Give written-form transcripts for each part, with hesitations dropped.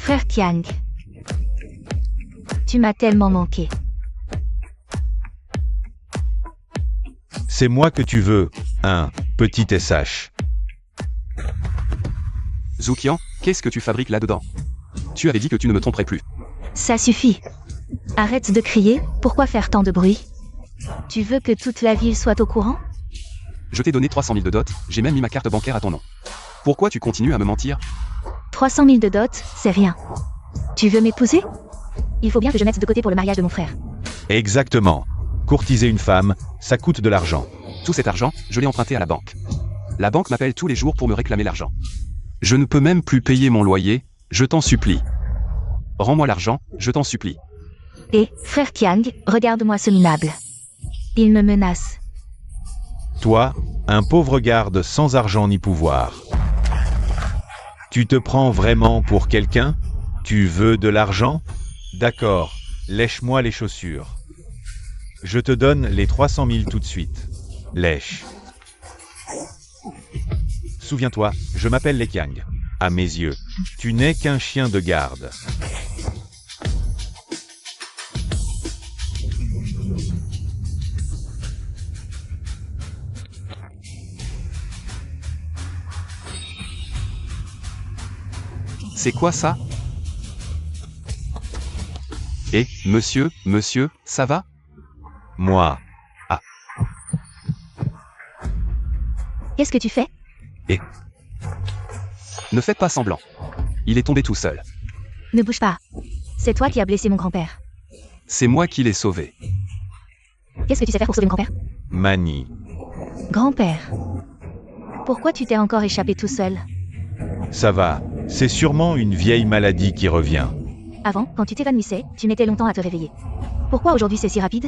Frère Kiang. Tu m'as tellement manqué. C'est moi que tu veux, un petit SH. Zoukian, qu'est-ce que tu fabriques là-dedans? Tu avais dit que tu ne me tromperais plus. Ça suffit. Arrête de crier, pourquoi faire tant de bruit? Tu veux que toute la ville soit au courant? Je t'ai donné 300 000 de dot, j'ai même mis ma carte bancaire à ton nom. Pourquoi tu continues à me mentir? 300 000 de dot, c'est rien. Tu veux m'épouser? Il faut bien que je mette de côté pour le mariage de mon frère. Exactement. Courtiser une femme, ça coûte de l'argent. Tout cet argent, je l'ai emprunté à la banque. La banque m'appelle tous les jours pour me réclamer l'argent. Je ne peux même plus payer mon loyer, je t'en supplie. Rends-moi l'argent, je t'en supplie. Et, frère Kiang, regarde-moi ce minable. Il me menace. Toi, un pauvre garde sans argent ni pouvoir. Tu te prends vraiment pour quelqu'un? Tu veux de l'argent? D'accord, lèche-moi les chaussures. Je te donne les 300 000 tout de suite. Lèche. Souviens-toi, je m'appelle Lê Kiang. À mes yeux, tu n'es qu'un chien de garde. C'est quoi ça? Eh, monsieur, ça va? Moi, Qu'est-ce que tu fais? Ne faites pas semblant. Il est tombé tout seul. Ne bouge pas. C'est toi qui as blessé mon grand-père. C'est moi qui l'ai sauvé. Qu'est-ce que tu sais faire pour sauver mon grand-père? Mani. Grand-père. Pourquoi tu t'es encore échappé tout seul? Ça va, c'est sûrement une vieille maladie qui revient. Avant, quand tu t'évanouissais, tu mettais longtemps à te réveiller. Pourquoi aujourd'hui c'est si rapide?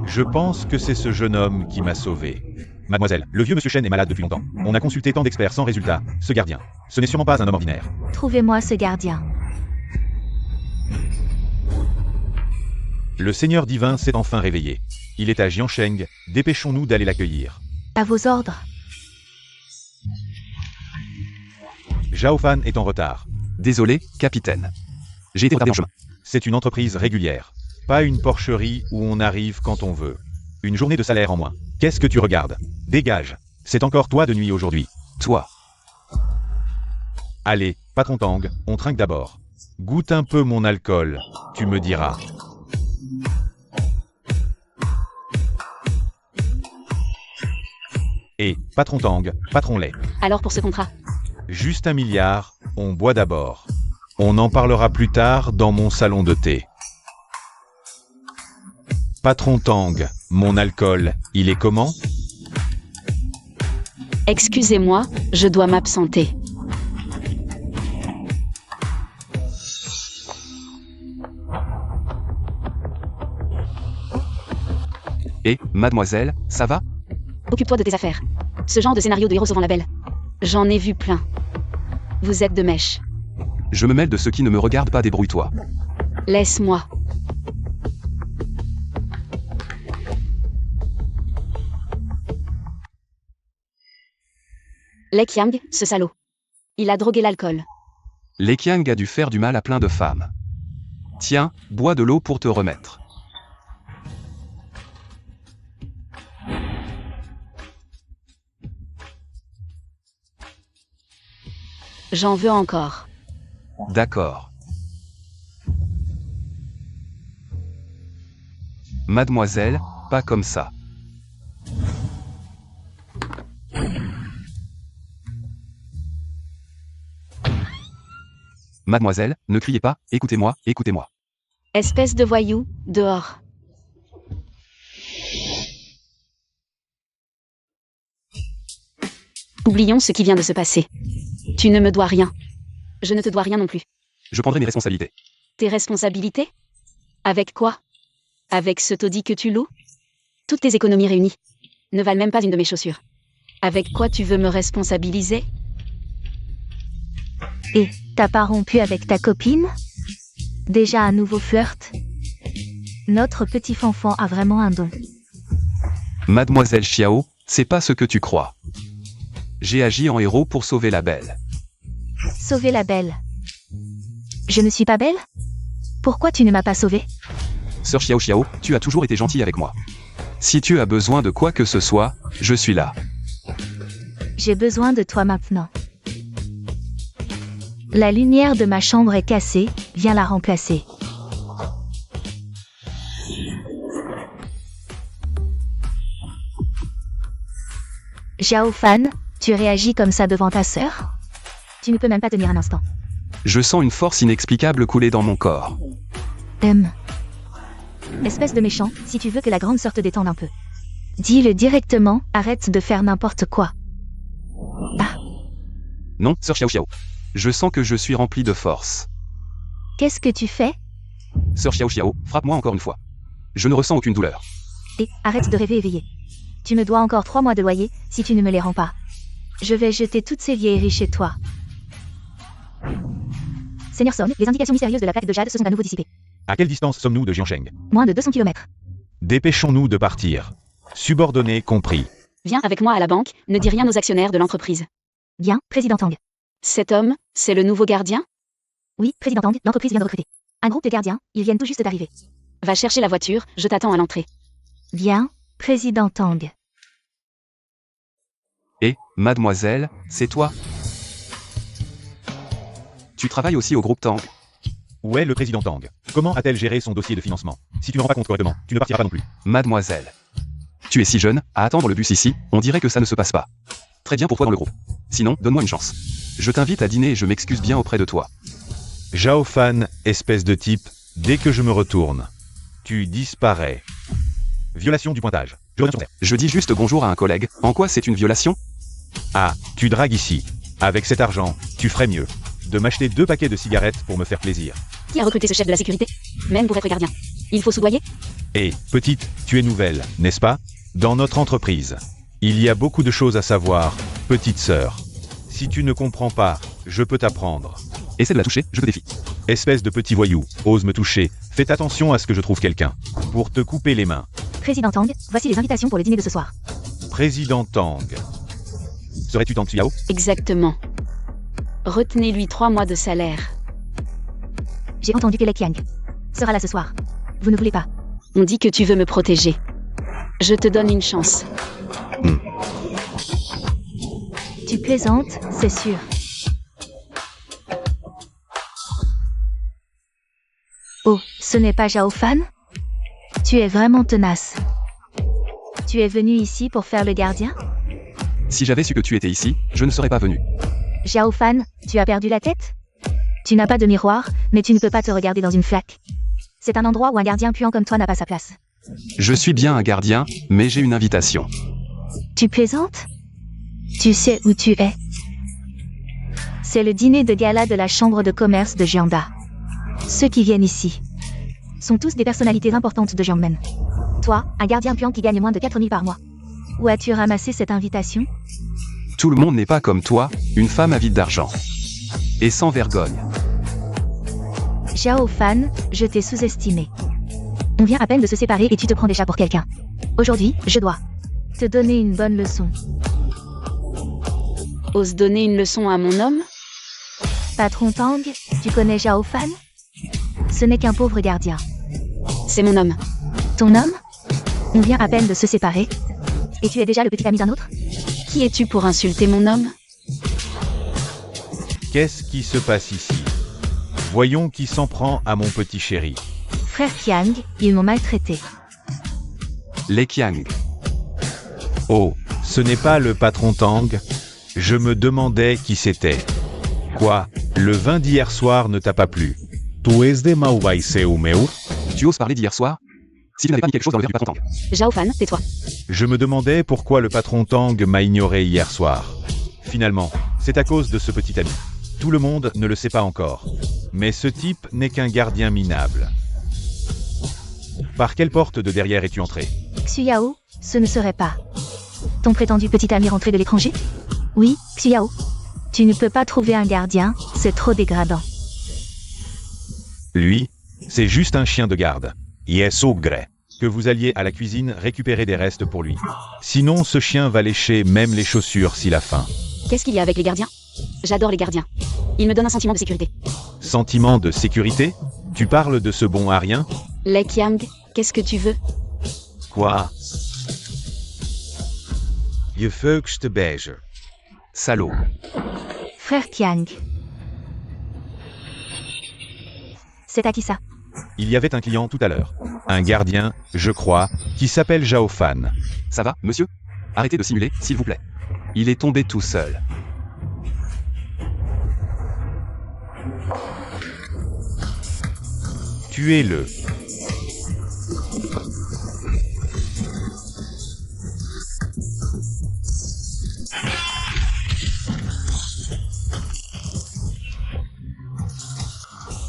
Je pense que c'est ce jeune homme qui m'a sauvé. Mademoiselle, le vieux monsieur Chen est malade depuis longtemps. On a consulté tant d'experts sans résultat. Ce gardien, ce n'est sûrement pas un homme ordinaire. Trouvez-moi ce gardien. Le Seigneur divin s'est enfin réveillé. Il est à Jiansheng, dépêchons-nous d'aller l'accueillir. À vos ordres. Zhao Fan est en retard. Désolé, capitaine. J'ai été retardé en chemin. C'est une entreprise régulière. Pas une porcherie où on arrive quand on veut. Une journée de salaire en moins. Qu'est-ce que tu regardes? Dégage. C'est encore toi de nuit aujourd'hui. Toi. Allez, patron Tang, on trinque d'abord. Goûte un peu mon alcool, tu me diras. Et, patron Tang, patron lait. Alors pour ce contrat, Juste 1 milliard, on boit d'abord. On en parlera plus tard dans mon salon de thé. Patron Tang, mon alcool, il est comment? excusez-moi, je dois m'absenter. Et, mademoiselle, ça va? Occupe-toi de tes affaires. Ce genre de scénario de héros sauvant la belle. J'en ai vu plein. Vous êtes de mèche. Je me mêle de ceux qui ne me regardent pas, débrouille-toi. Laisse-moi. Lê Kiang, ce salaud. Il a drogué l'alcool. Lê Kiang a dû faire du mal à plein de femmes. Tiens, bois de l'eau pour te remettre. J'en veux encore. D'accord. Mademoiselle, pas comme ça. Mademoiselle, ne criez pas, écoutez-moi, écoutez-moi. Espèce de voyou, dehors. Oublions ce qui vient de se passer. Tu ne me dois rien. Je ne te dois rien non plus. Je prendrai mes responsabilités. Tes responsabilités? Avec quoi? Avec ce taudis que tu loues? Toutes tes économies réunies ne valent même pas une de mes chaussures. Avec quoi tu veux me responsabiliser? Et, t'as pas rompu avec ta copine? Déjà un nouveau flirt? Notre petit fanfan a vraiment un don. Mademoiselle Xiao, c'est pas ce que tu crois. J'ai agi en héros pour sauver la belle. Sauver la belle. Je ne suis pas belle? Pourquoi tu ne m'as pas sauvée? Sœur Xiao Xiao, tu as toujours été gentille avec moi. Si tu as besoin de quoi que ce soit, je suis là. J'ai besoin de toi maintenant. La lumière de ma chambre est cassée, viens la remplacer. Xiao Fan, tu réagis comme ça devant ta sœur? Tu ne peux même pas tenir un instant. Je sens une force inexplicable couler dans mon corps. Espèce de méchant, si tu veux que la grande sœur te détende un peu. Dis-le directement, arrête de faire n'importe quoi. Ah, Non, Sœur Xiao Xiao. Je sens que je suis rempli de force. qu'est-ce que tu fais? Sœur Xiao Xiao, frappe-moi encore une fois. Je ne ressens aucune douleur. Et arrête de rêver éveillé. Tu me dois encore 3 mois de loyer, si tu ne me les rends pas. Je vais jeter toutes ces vieilleries chez toi. Seigneur Song, les indications mystérieuses de la plaque de jade se sont à nouveau dissipées. À quelle distance sommes-nous de Jiansheng? Moins de 200 km. Dépêchons-nous de partir. Subordonnés compris. Viens avec moi à la banque, ne dis rien aux actionnaires de l'entreprise. Bien, Président Tang. Cet homme, c'est le nouveau gardien? Oui, Président Tang, l'entreprise vient de recruter. Un groupe de gardiens, ils viennent tout juste d'arriver. Va chercher la voiture, je t'attends à l'entrée. Bien, Président Tang. Et, mademoiselle, c'est toi? Tu travailles aussi au groupe Tang? Où est le président Tang? Comment a-t-elle géré son dossier de financement? Si tu ne rends pas compte correctement, tu ne partiras pas non plus. Mademoiselle. Tu es si jeune, à attendre le bus ici, on dirait que ça ne se passe pas. Très bien pour toi dans le groupe. Sinon, donne-moi une chance. Je t'invite à dîner et je m'excuse bien auprès de toi. Zhao Fan, espèce de type, dès que je me retourne, tu disparais. Violation du pointage. Je reviens sur terre. Je dis juste bonjour à un collègue, en quoi c'est une violation? Ah, tu dragues ici. Avec cet argent, tu ferais mieux de m'acheter 2 paquets de cigarettes pour me faire plaisir. Qui a recruté ce chef de la sécurité? Même pour être gardien. Il faut soudoyer? Et, petite, tu es nouvelle, n'est-ce pas? Dans notre entreprise. Il y a beaucoup de choses à savoir, petite sœur. Si tu ne comprends pas, je peux t'apprendre. Essaie de la toucher, je te défie. Espèce de petit voyou, ose me toucher. Fais attention à ce que je trouve quelqu'un. Pour te couper les mains. Président Tang, voici les invitations pour le dîner de ce soir. Président Tang. Serais-tu Tang Xiao? Exactement. Retenez-lui 3 mois de salaire. J'ai entendu que Lei Qiang sera là ce soir. Vous ne voulez pas? On dit que tu veux me protéger. Je te donne une chance. Tu plaisantes, c'est sûr. Oh, ce n'est pas Zhao Fan? Tu es vraiment tenace. Tu es venu ici pour faire le gardien? Si j'avais su que tu étais ici, je ne serais pas venu. Zhao Fan, tu as perdu la tête? Tu n'as pas de miroir, mais tu ne peux pas te regarder dans une flaque. C'est un endroit où un gardien puant comme toi n'a pas sa place. Je suis bien un gardien, mais j'ai une invitation. Tu plaisantes? Tu sais où tu es? C'est le dîner de gala de la chambre de commerce de Jianda. Ceux qui viennent ici sont tous des personnalités importantes de Jiangmen. Toi, un gardien puant qui gagne moins de 4000 par mois. Où as-tu ramassé cette invitation? Tout le monde n'est pas comme toi, une femme avide d'argent. Et sans vergogne. Zhao Fan, je t'ai sous-estimé. On vient à peine de se séparer et tu te prends déjà pour quelqu'un. Aujourd'hui, je dois te donner une bonne leçon. Ose donner une leçon à mon homme? Patron Tang, tu connais Zhao Fan? Ce n'est qu'un pauvre gardien. C'est mon homme. Ton homme? On vient à peine de se séparer. Et tu es déjà le petit ami d'un autre? Qui es-tu pour insulter mon homme? Qu'est-ce qui se passe ici? Voyons qui s'en prend à mon petit chéri. Frère Qiang, ils m'ont maltraité. Lei Qiang. Oh, ce n'est pas le patron Tang? Je me demandais qui c'était. Quoi? Le vin d'hier soir ne t'a pas plu? Tu es de Mauvaiseu meu? Tu oses parler d'hier soir? Si tu n'avais pas mis quelque chose dans le verre du patron Tang. Zhao Fan, tais-toi. Je me demandais pourquoi le patron Tang m'a ignoré hier soir. Finalement, c'est à cause de ce petit ami. Tout le monde ne le sait pas encore. Mais ce type n'est qu'un gardien minable. Par quelle porte de derrière es-tu entré? Xuyao, ce ne serait pas ton prétendu petit ami rentré de l'étranger? Oui, Xuyao. Tu ne peux pas trouver un gardien, c'est trop dégradant. Lui, c'est juste un chien de garde. Yes, ogre. Que vous alliez à la cuisine récupérer des restes pour lui. Sinon, ce chien va lécher même les chaussures s'il a faim. Qu'est-ce qu'il y a avec les gardiens? J'adore les gardiens. Ils me donnent un sentiment de sécurité. Sentiment de sécurité? Tu parles de ce bon à rien? Lei Qiang, qu'est-ce que tu veux? Quoi? Je volkste beige. Salaud. Frère Qiang. C'est à qui ça? Il y avait un client tout à l'heure. Un gardien, je crois, qui s'appelle Zhao Fan. Ça va, monsieur? Arrêtez de simuler, s'il vous plaît. Il est tombé tout seul. Tuez-le.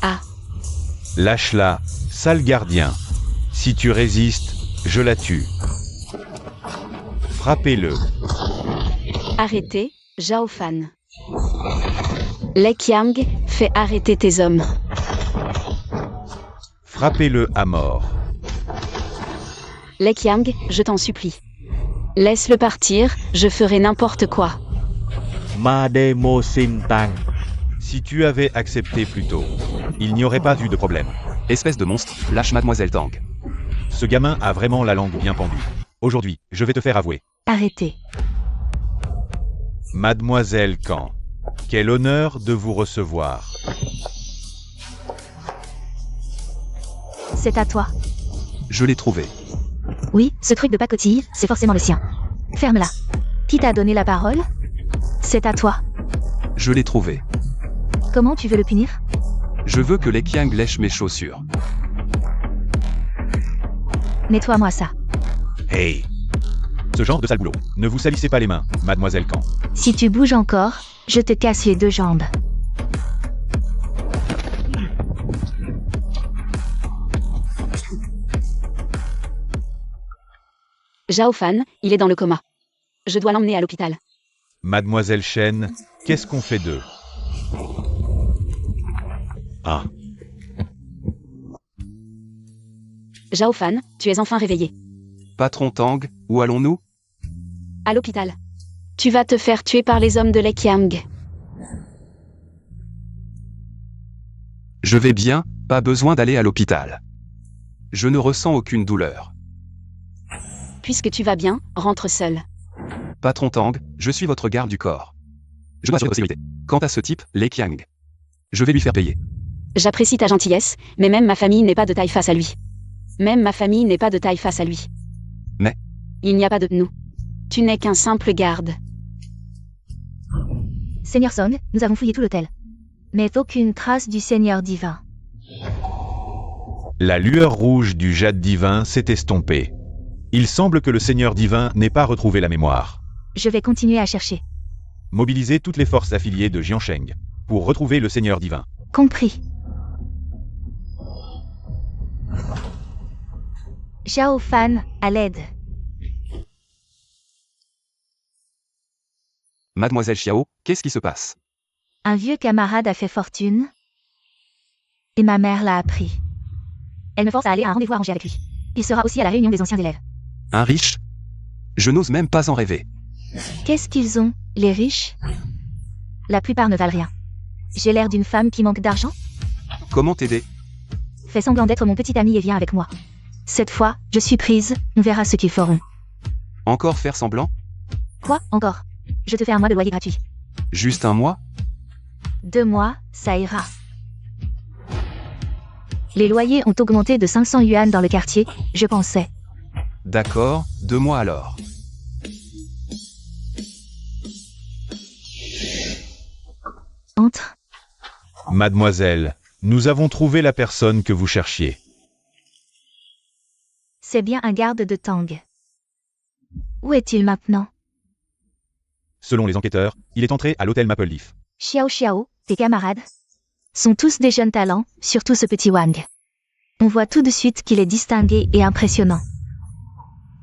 Ah, Lâche-la, sale gardien. Si tu résistes, je la tue. Frappez-le. arrêtez, Zhao Fan. Lei Qiang, fais arrêter tes hommes. Frappez-le à mort. Lei Qiang, je t'en supplie. Laisse-le partir, je ferai n'importe quoi. Mademo Sintang. Si tu avais accepté plus tôt, il n'y aurait pas eu de problème. Espèce de monstre, lâche mademoiselle Tang. Ce gamin a vraiment la langue bien pendue. Aujourd'hui, je vais te faire avouer. Arrêtez. Mademoiselle Kang, quel honneur de vous recevoir. C'est à toi. Je l'ai trouvé. Oui, ce truc de pacotille, c'est forcément le sien. Ferme-la. Qui t'a donné la parole? C'est à toi. Je l'ai trouvé. Comment tu veux le punir? Je veux que Lei Qiang lèche mes chaussures. Nettoie-moi ça. Hey! Ce genre de sale boulot. Ne vous salissez pas les mains, mademoiselle Kang. Si tu bouges encore, je te casse les 2 jambes. Zhao Fan, il est dans le coma. Je dois l'emmener à l'hôpital. Mademoiselle Chen, qu'est-ce qu'on fait d'eux? Ah, Zhao Fan, tu es enfin réveillé. Patron Tang, où allons-nous? À l'hôpital. Tu vas te faire tuer par les hommes de Lei Qiang. Je vais bien, pas besoin d'aller à l'hôpital. Je ne ressens aucune douleur. Puisque tu vas bien, rentre seul. Patron Tang, je suis votre garde du corps. Je dois assurer votre sécurité. Quant à ce type, Lei Qiang, je vais lui faire payer. J'apprécie ta gentillesse, mais même ma famille n'est pas de taille face à lui. Même ma famille n'est pas de taille face à lui. Mais il n'y a pas de nous. Tu n'es qu'un simple garde. Seigneur Song, nous avons fouillé tout l'hôtel. Mais aucune trace du Seigneur divin. la lueur rouge du jade divin s'est estompée. Il semble que le Seigneur divin n'ait pas retrouvé la mémoire. Je vais continuer à chercher. Mobilisez toutes les forces affiliées de Jiansheng pour retrouver le Seigneur divin. Compris. Zhao Fan, à l'aide. Mademoiselle Xiao, qu'est-ce qui se passe? Un vieux camarade a fait fortune. Et ma mère l'a appris. Elle me force à aller à un rendez-vous arrangé avec lui. Il sera aussi à la réunion des anciens élèves. Un riche? Je n'ose même pas en rêver. Qu'est-ce qu'ils ont, les riches? La plupart ne valent rien. J'ai l'air d'une femme qui manque d'argent? Comment t'aider? Fais semblant d'être mon petit ami et viens avec moi. Cette fois, je suis prise, on verra ce qu'ils feront. Encore faire semblant? Quoi, encore? Je te fais un mois de loyer gratuit. Juste un mois? 2 mois, ça ira. Les loyers ont augmenté de 500 yuan dans le quartier, je pensais. D'accord, 2 mois alors. Entre. Mademoiselle, nous avons trouvé la personne que vous cherchiez. C'est bien un garde de Tang. Où est-il maintenant? Selon les enquêteurs, il est entré à l'hôtel Maple Leaf. Xiao Xiao, tes camarades sont tous des jeunes talents, surtout ce petit Wang. On voit tout de suite qu'il est distingué et impressionnant.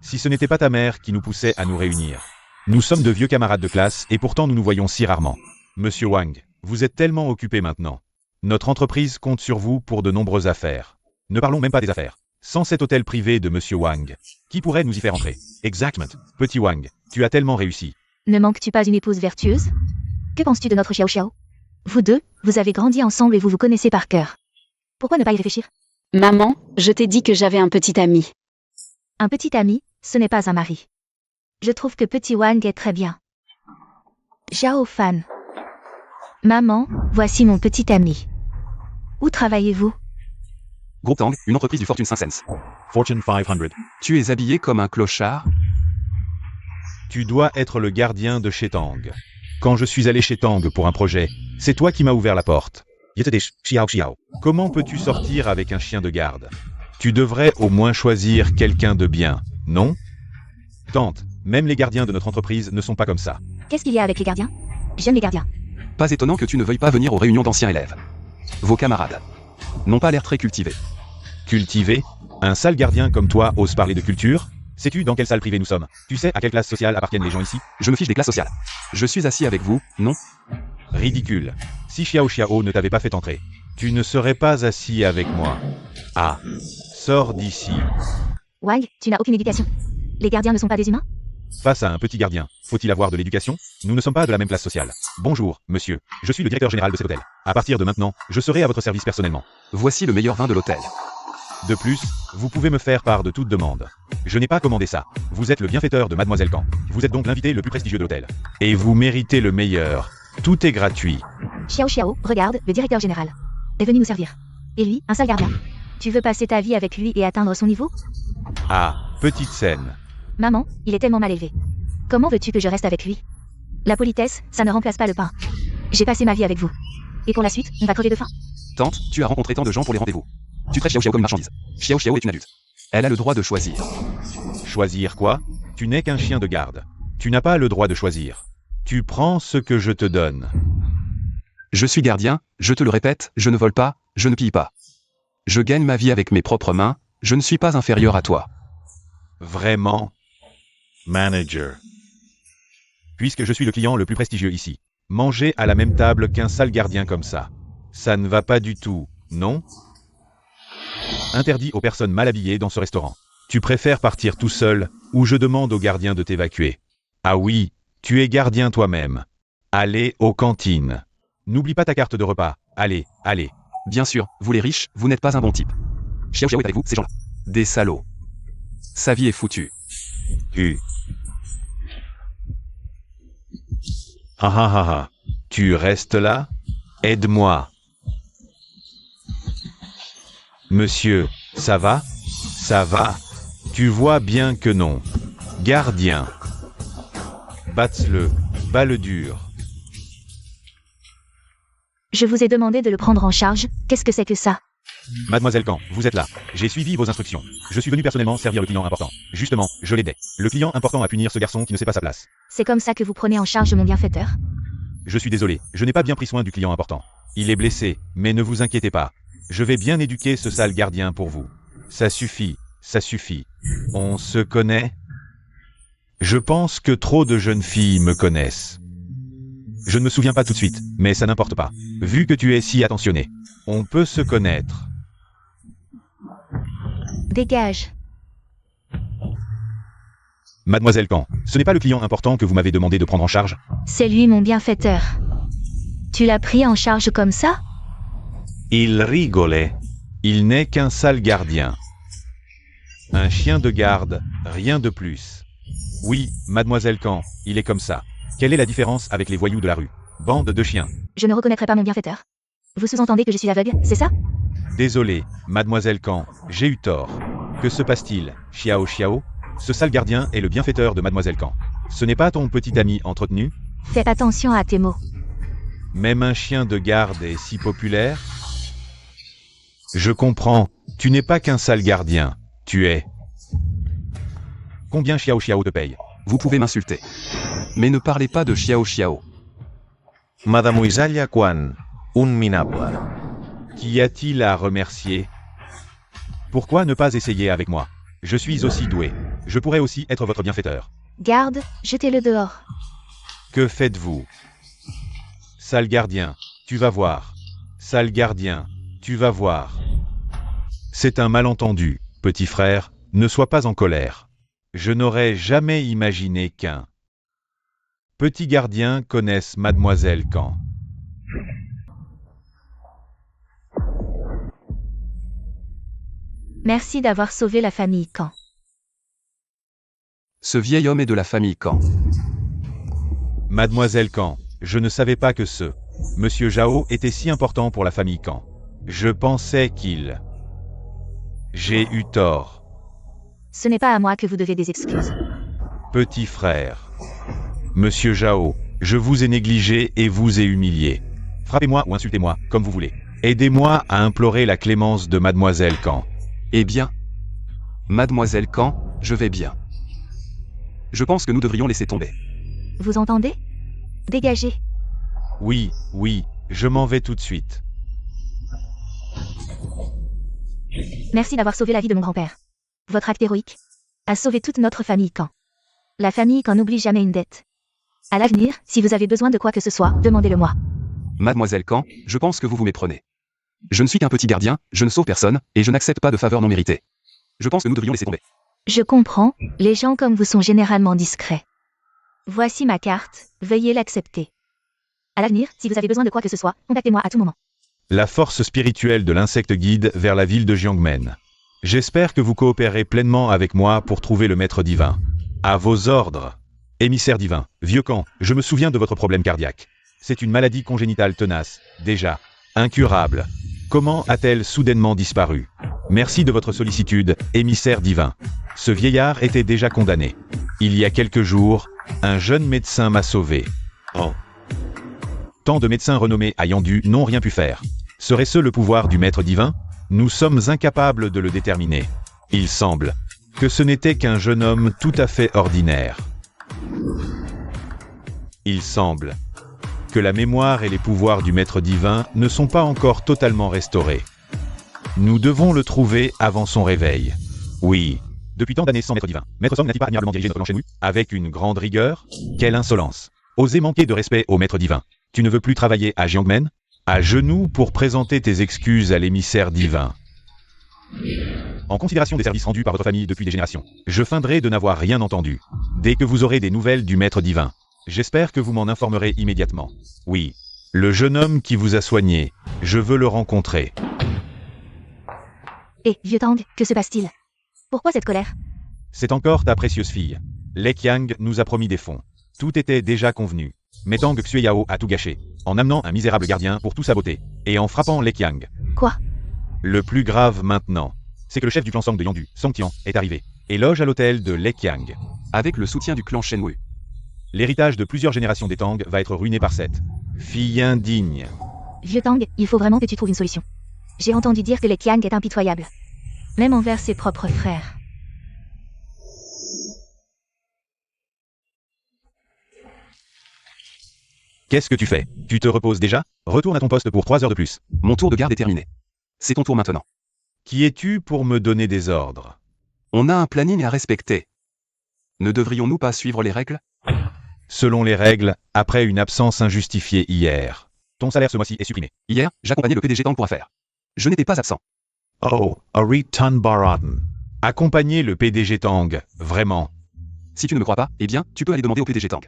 Si ce n'était pas ta mère qui nous poussait à nous réunir. Nous sommes de vieux camarades de classe et pourtant nous nous voyons si rarement. Monsieur Wang, vous êtes tellement occupé maintenant. Notre entreprise compte sur vous pour de nombreuses affaires. Ne parlons même pas des affaires. Sans cet hôtel privé de Monsieur Wang, qui pourrait nous y faire entrer? Exactement. Petit Wang, tu as tellement réussi. Ne manques-tu pas une épouse vertueuse? Que penses-tu de notre Xiao Xiao? Vous deux, vous avez grandi ensemble et vous vous connaissez par cœur. Pourquoi ne pas y réfléchir? Maman, je t'ai dit que j'avais un petit ami. Un petit ami, ce n'est pas un mari. Je trouve que petit Wang est très bien. Xiao Fan. Maman, voici mon petit ami. Où travaillez-vous? Groupe Tang, une entreprise du Fortune 500. Fortune 500. Tu es habillé comme un clochard? Tu dois être le gardien de chez Tang. Quand je suis allé chez Tang pour un projet, c'est toi qui m'as ouvert la porte. Comment peux-tu sortir avec un chien de garde? Tu devrais au moins choisir quelqu'un de bien, non? Tante, même les gardiens de notre entreprise ne sont pas comme ça. Qu'est-ce qu'il y a avec les gardiens? J'aime les gardiens. Pas étonnant que tu ne veuilles pas venir aux réunions d'anciens élèves. Vos camarades n'ont pas l'air très cultivés. Cultivé? Un sale gardien comme toi ose parler de culture? Sais-tu dans quelle salle privée nous sommes? Tu sais à quelle classe sociale appartiennent les gens ici? Je me fiche des classes sociales. Je suis assis avec vous, non? Ridicule. Si Xiao ne t'avait pas fait entrer, tu ne serais pas assis avec moi. Ah, sors d'ici. Wang, tu n'as aucune éducation. Les gardiens ne sont pas des humains? Face à un petit gardien, faut-il avoir de l'éducation? Nous ne sommes pas de la même classe sociale. Bonjour, monsieur. Je suis le directeur général de cet hôtel. À partir de maintenant, je serai à votre service personnellement. Voici le meilleur vin de l'hôtel. De plus, vous pouvez me faire part de toute demande. Je n'ai pas commandé ça. Vous êtes le bienfaiteur de Mademoiselle Kang. Vous êtes donc l'invité le plus prestigieux de l'hôtel. Et vous méritez le meilleur. Tout est gratuit. Xiao, regarde, le directeur général est venu nous servir. Et lui, un sale gardien. Tu veux passer ta vie avec lui et atteindre son niveau? Ah, petite scène. Maman, il est tellement mal élevé. Comment veux-tu que je reste avec lui? La politesse, ça ne remplace pas le pain. J'ai passé ma vie avec vous. Et pour la suite, on va crever de faim. Tante, tu as rencontré tant de gens pour les rendez-vous. Tu traites Xiao comme une marchandise. Xiao est une adulte. Elle a le droit de choisir. Choisir quoi? Tu n'es qu'un chien de garde. Tu n'as pas le droit de choisir. Tu prends ce que je te donne. Je suis gardien, je te le répète, je ne vole pas, je ne pille pas. Je gagne ma vie avec mes propres mains, je ne suis pas inférieur à toi. Vraiment? Manager. Puisque je suis le client le plus prestigieux ici. Manger à la même table qu'un sale gardien comme ça. Ça ne va pas du tout, non? Interdit aux personnes mal habillées dans ce restaurant. Tu préfères partir tout seul, ou je demande au gardien de t'évacuer? Ah oui, tu es gardien toi-même. Allez aux cantines. N'oublie pas ta carte de repas. Allez, allez. Bien sûr, vous les riches, vous n'êtes pas un bon type. Xiao est avec vous, ces gens-là. Des salauds. Sa vie est foutue. Ah ah ah ah. Tu restes là? Aide-moi. Monsieur, ça va? Ça va? Tu vois bien que non. Gardien. Batte-le. Bas-le dur. Je vous ai demandé de le prendre en charge, qu'est-ce que c'est que ça? Mademoiselle Kang, vous êtes là. J'ai suivi vos instructions. Je suis venu personnellement servir le client important. Justement, je l'aidais. Le client important à punir ce garçon qui ne sait pas sa place. C'est comme ça que vous prenez en charge mon bienfaiteur? Je suis désolé, je n'ai pas bien pris soin du client important. Il est blessé, mais ne vous inquiétez pas. Je vais bien éduquer ce sale gardien pour vous. Ça suffit, ça suffit. On se connaît? Je pense que trop de jeunes filles me connaissent. Je ne me souviens pas tout de suite, mais ça n'importe pas. Vu que tu es si attentionné, on peut se connaître. Dégage. Mademoiselle Kang, ce n'est pas le client important que vous m'avez demandé de prendre en charge? C'est lui mon bienfaiteur. Tu l'as pris en charge comme ça? Il rigolait. Il n'est qu'un sale gardien. Un chien de garde, rien de plus. Oui, Mademoiselle Kang, il est comme ça. Quelle est la différence avec les voyous de la rue? Bande de chiens. Je ne reconnaîtrai pas mon bienfaiteur. Vous sous-entendez que je suis aveugle, c'est ça? Désolé, Mademoiselle Kang, j'ai eu tort. Que se passe-t-il, Xiao? Ce sale gardien est le bienfaiteur de Mademoiselle Kang. Ce n'est pas ton petit ami entretenu? Fais attention à tes mots. Même un chien de garde est si populaire? Je comprends, tu n'es pas qu'un sale gardien, tu es. Combien Xiao te paye? Vous pouvez m'insulter. Mais ne parlez pas de Xiao. Mademoiselle Kwan, un minable. Qu'y a-t-il à remercier? Pourquoi ne pas essayer avec moi? Je suis aussi doué. Je pourrais aussi être votre bienfaiteur. Garde, jetez-le dehors. Que faites-vous? Sale gardien, tu vas voir. Sale gardien, tu vas voir. C'est un malentendu, petit frère, ne sois pas en colère. Je n'aurais jamais imaginé qu'un petit gardien connaisse Mademoiselle Kang. Merci d'avoir sauvé la famille Khan. Ce vieil homme est de la famille Khan. Mademoiselle Khan, je ne savais pas que Monsieur Zhao était si important pour la famille Khan. Je pensais qu'il... J'ai eu tort. Ce n'est pas à moi que vous devez des excuses. Petit frère. Monsieur Zhao, je vous ai négligé et vous ai humilié. Frappez-moi ou insultez-moi, comme vous voulez. Aidez-moi à implorer la clémence de Mademoiselle Khan. Eh bien, Mademoiselle Khan, je vais bien. Je pense que nous devrions laisser tomber. Vous entendez? Dégagez. Oui, je m'en vais tout de suite. Merci d'avoir sauvé la vie de mon grand-père. Votre acte héroïque a sauvé toute notre famille Khan. La famille Khan n'oublie jamais une dette. À l'avenir, si vous avez besoin de quoi que ce soit, demandez-le-moi. Mademoiselle Khan, je pense que vous vous méprenez. Je ne suis qu'un petit gardien, je ne sauve personne, et je n'accepte pas de faveurs non méritées. Je pense que nous devrions laisser tomber. Je comprends, les gens comme vous sont généralement discrets. Voici ma carte, veuillez l'accepter. À l'avenir, si vous avez besoin de quoi que ce soit, contactez-moi à tout moment. La force spirituelle de l'insecte guide vers la ville de Jiangmen. J'espère que vous coopérez pleinement avec moi pour trouver le maître divin. À vos ordres. Émissaire divin, vieux Khan, je me souviens de votre problème cardiaque. C'est une maladie congénitale tenace, déjà, incurable. Comment a-t-elle soudainement disparu? Merci de votre sollicitude, émissaire divin. Ce vieillard était déjà condamné. Il y a quelques jours, un jeune médecin m'a sauvé. Oh. Tant de médecins renommés à Yandu n'ont rien pu faire. Serait-ce le pouvoir du maître divin? Nous sommes incapables de le déterminer. Il semble que ce n'était qu'un jeune homme tout à fait ordinaire. Il semble que la mémoire et les pouvoirs du maître divin ne sont pas encore totalement restaurés. Nous devons le trouver avant son réveil. Oui, depuis tant d'années sans maître divin, Maître Song n'a-t-il pas admirablement dirigé notre clan Shenwu? Avec une grande rigueur? Quelle insolence! Oser manquer de respect au maître divin. Tu ne veux plus travailler à Jiangmen? À genoux pour présenter tes excuses à l'émissaire divin. En considération des services rendus par votre famille depuis des générations, je feindrai de n'avoir rien entendu. Dès que vous aurez des nouvelles du maître divin, j'espère que vous m'en informerez immédiatement. Oui, le jeune homme qui vous a soigné, je veux le rencontrer. Vieux Tang, que se passe-t-il? Pourquoi cette colère? C'est encore ta précieuse fille. Lei Qiang nous a promis des fonds. Tout était déjà convenu. Mais Tang Xueyao a tout gâché, en amenant un misérable gardien pour tout saboter, et en frappant Lei Qiang. Quoi? Le plus grave maintenant, c'est que le chef du clan Song de Yandu, Song Tian, est arrivé, et loge à l'hôtel de Lei Qiang. Avec le soutien du clan Shenwu. L'héritage de plusieurs générations des Tang va être ruiné par cette fille indigne. Vieux Tang, il faut vraiment que tu trouves une solution. J'ai entendu dire que Lei Qiang est impitoyable. Même envers ses propres frères. Qu'est-ce que tu fais? Tu te reposes déjà? Retourne à ton poste pour 3 heures de plus. Mon tour de garde est terminé. C'est ton tour maintenant. Qui es-tu pour me donner des ordres? On a un planning à respecter. Ne devrions-nous pas suivre les règles? Selon les règles, après une absence injustifiée hier, ton salaire ce mois-ci est supprimé. Hier, j'accompagnais le PDG Tang pour affaires. Je n'étais pas absent. Oh, Ari Tan Baraten. Accompagner le PDG Tang, vraiment. Si tu ne me crois pas, eh bien, tu peux aller demander au PDG Tang.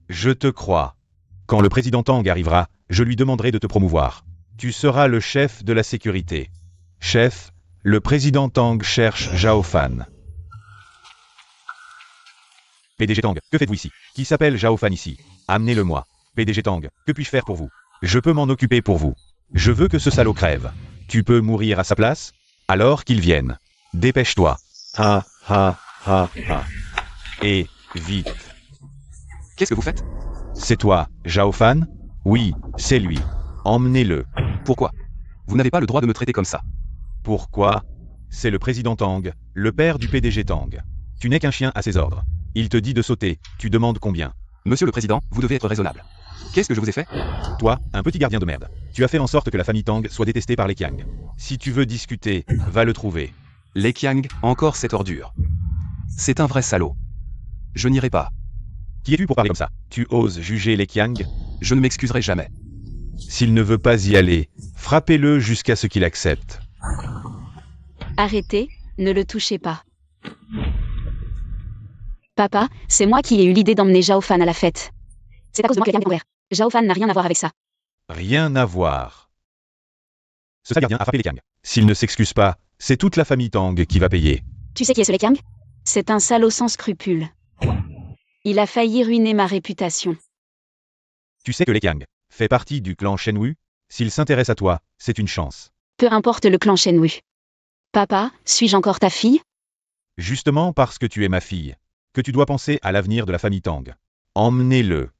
Je te crois. Quand le président Tang arrivera, je lui demanderai de te promouvoir. Tu seras le chef de la sécurité. Chef, le président Tang cherche Zhao Fan. PDG Tang, que faites-vous ici? Qui s'appelle Zhao Fan ici? Amenez-le-moi. PDG Tang, que puis-je faire pour vous? Je peux m'en occuper pour vous. Je veux que ce salaud crève. Tu peux mourir à sa place? Alors qu'il vienne. Dépêche-toi. Ha, ha, ha, ha. Et, vite. Qu'est-ce que vous faites? C'est toi, Zhao Fan? Oui, c'est lui. Emmenez-le. Pourquoi? Vous n'avez pas le droit de me traiter comme ça. Pourquoi? C'est le président Tang, le père du PDG Tang. Tu n'es qu'un chien à ses ordres. Il te dit de sauter, tu demandes combien? Monsieur le président, vous devez être raisonnable. Qu'est-ce que je vous ai fait? Toi, un petit gardien de merde. Tu as fait en sorte que la famille Tang soit détestée par les Qiang. Si tu veux discuter, va le trouver. Lei Qiang, encore cette ordure. C'est un vrai salaud. Je n'irai pas. Qui es-tu pour parler comme ça? Tu oses juger les Qiang? Je ne m'excuserai jamais. S'il ne veut pas y aller, frappez-le jusqu'à ce qu'il accepte. Arrêtez, ne le touchez pas. Papa, c'est moi qui ai eu l'idée d'emmener Zhao Fan à la fête. C'est à cause de moi que les Qiang découvert. Zhao Fan n'a rien à voir avec ça. Rien à voir. Ce sale gardien a frappé les Qiang. S'il ne s'excuse pas, C'est toute la famille Tang qui va payer. Tu sais qui est ce Lekiang? C'est un salaud sans scrupules. Il a failli ruiner ma réputation. Tu sais que Lekiang fait partie du clan Shenwu? S'il s'intéresse à toi, c'est une chance. Peu importe le clan Shenwu. Papa, suis-je encore ta fille? Justement parce que tu es ma fille, que tu dois penser à l'avenir de la famille Tang. Emmenez-le.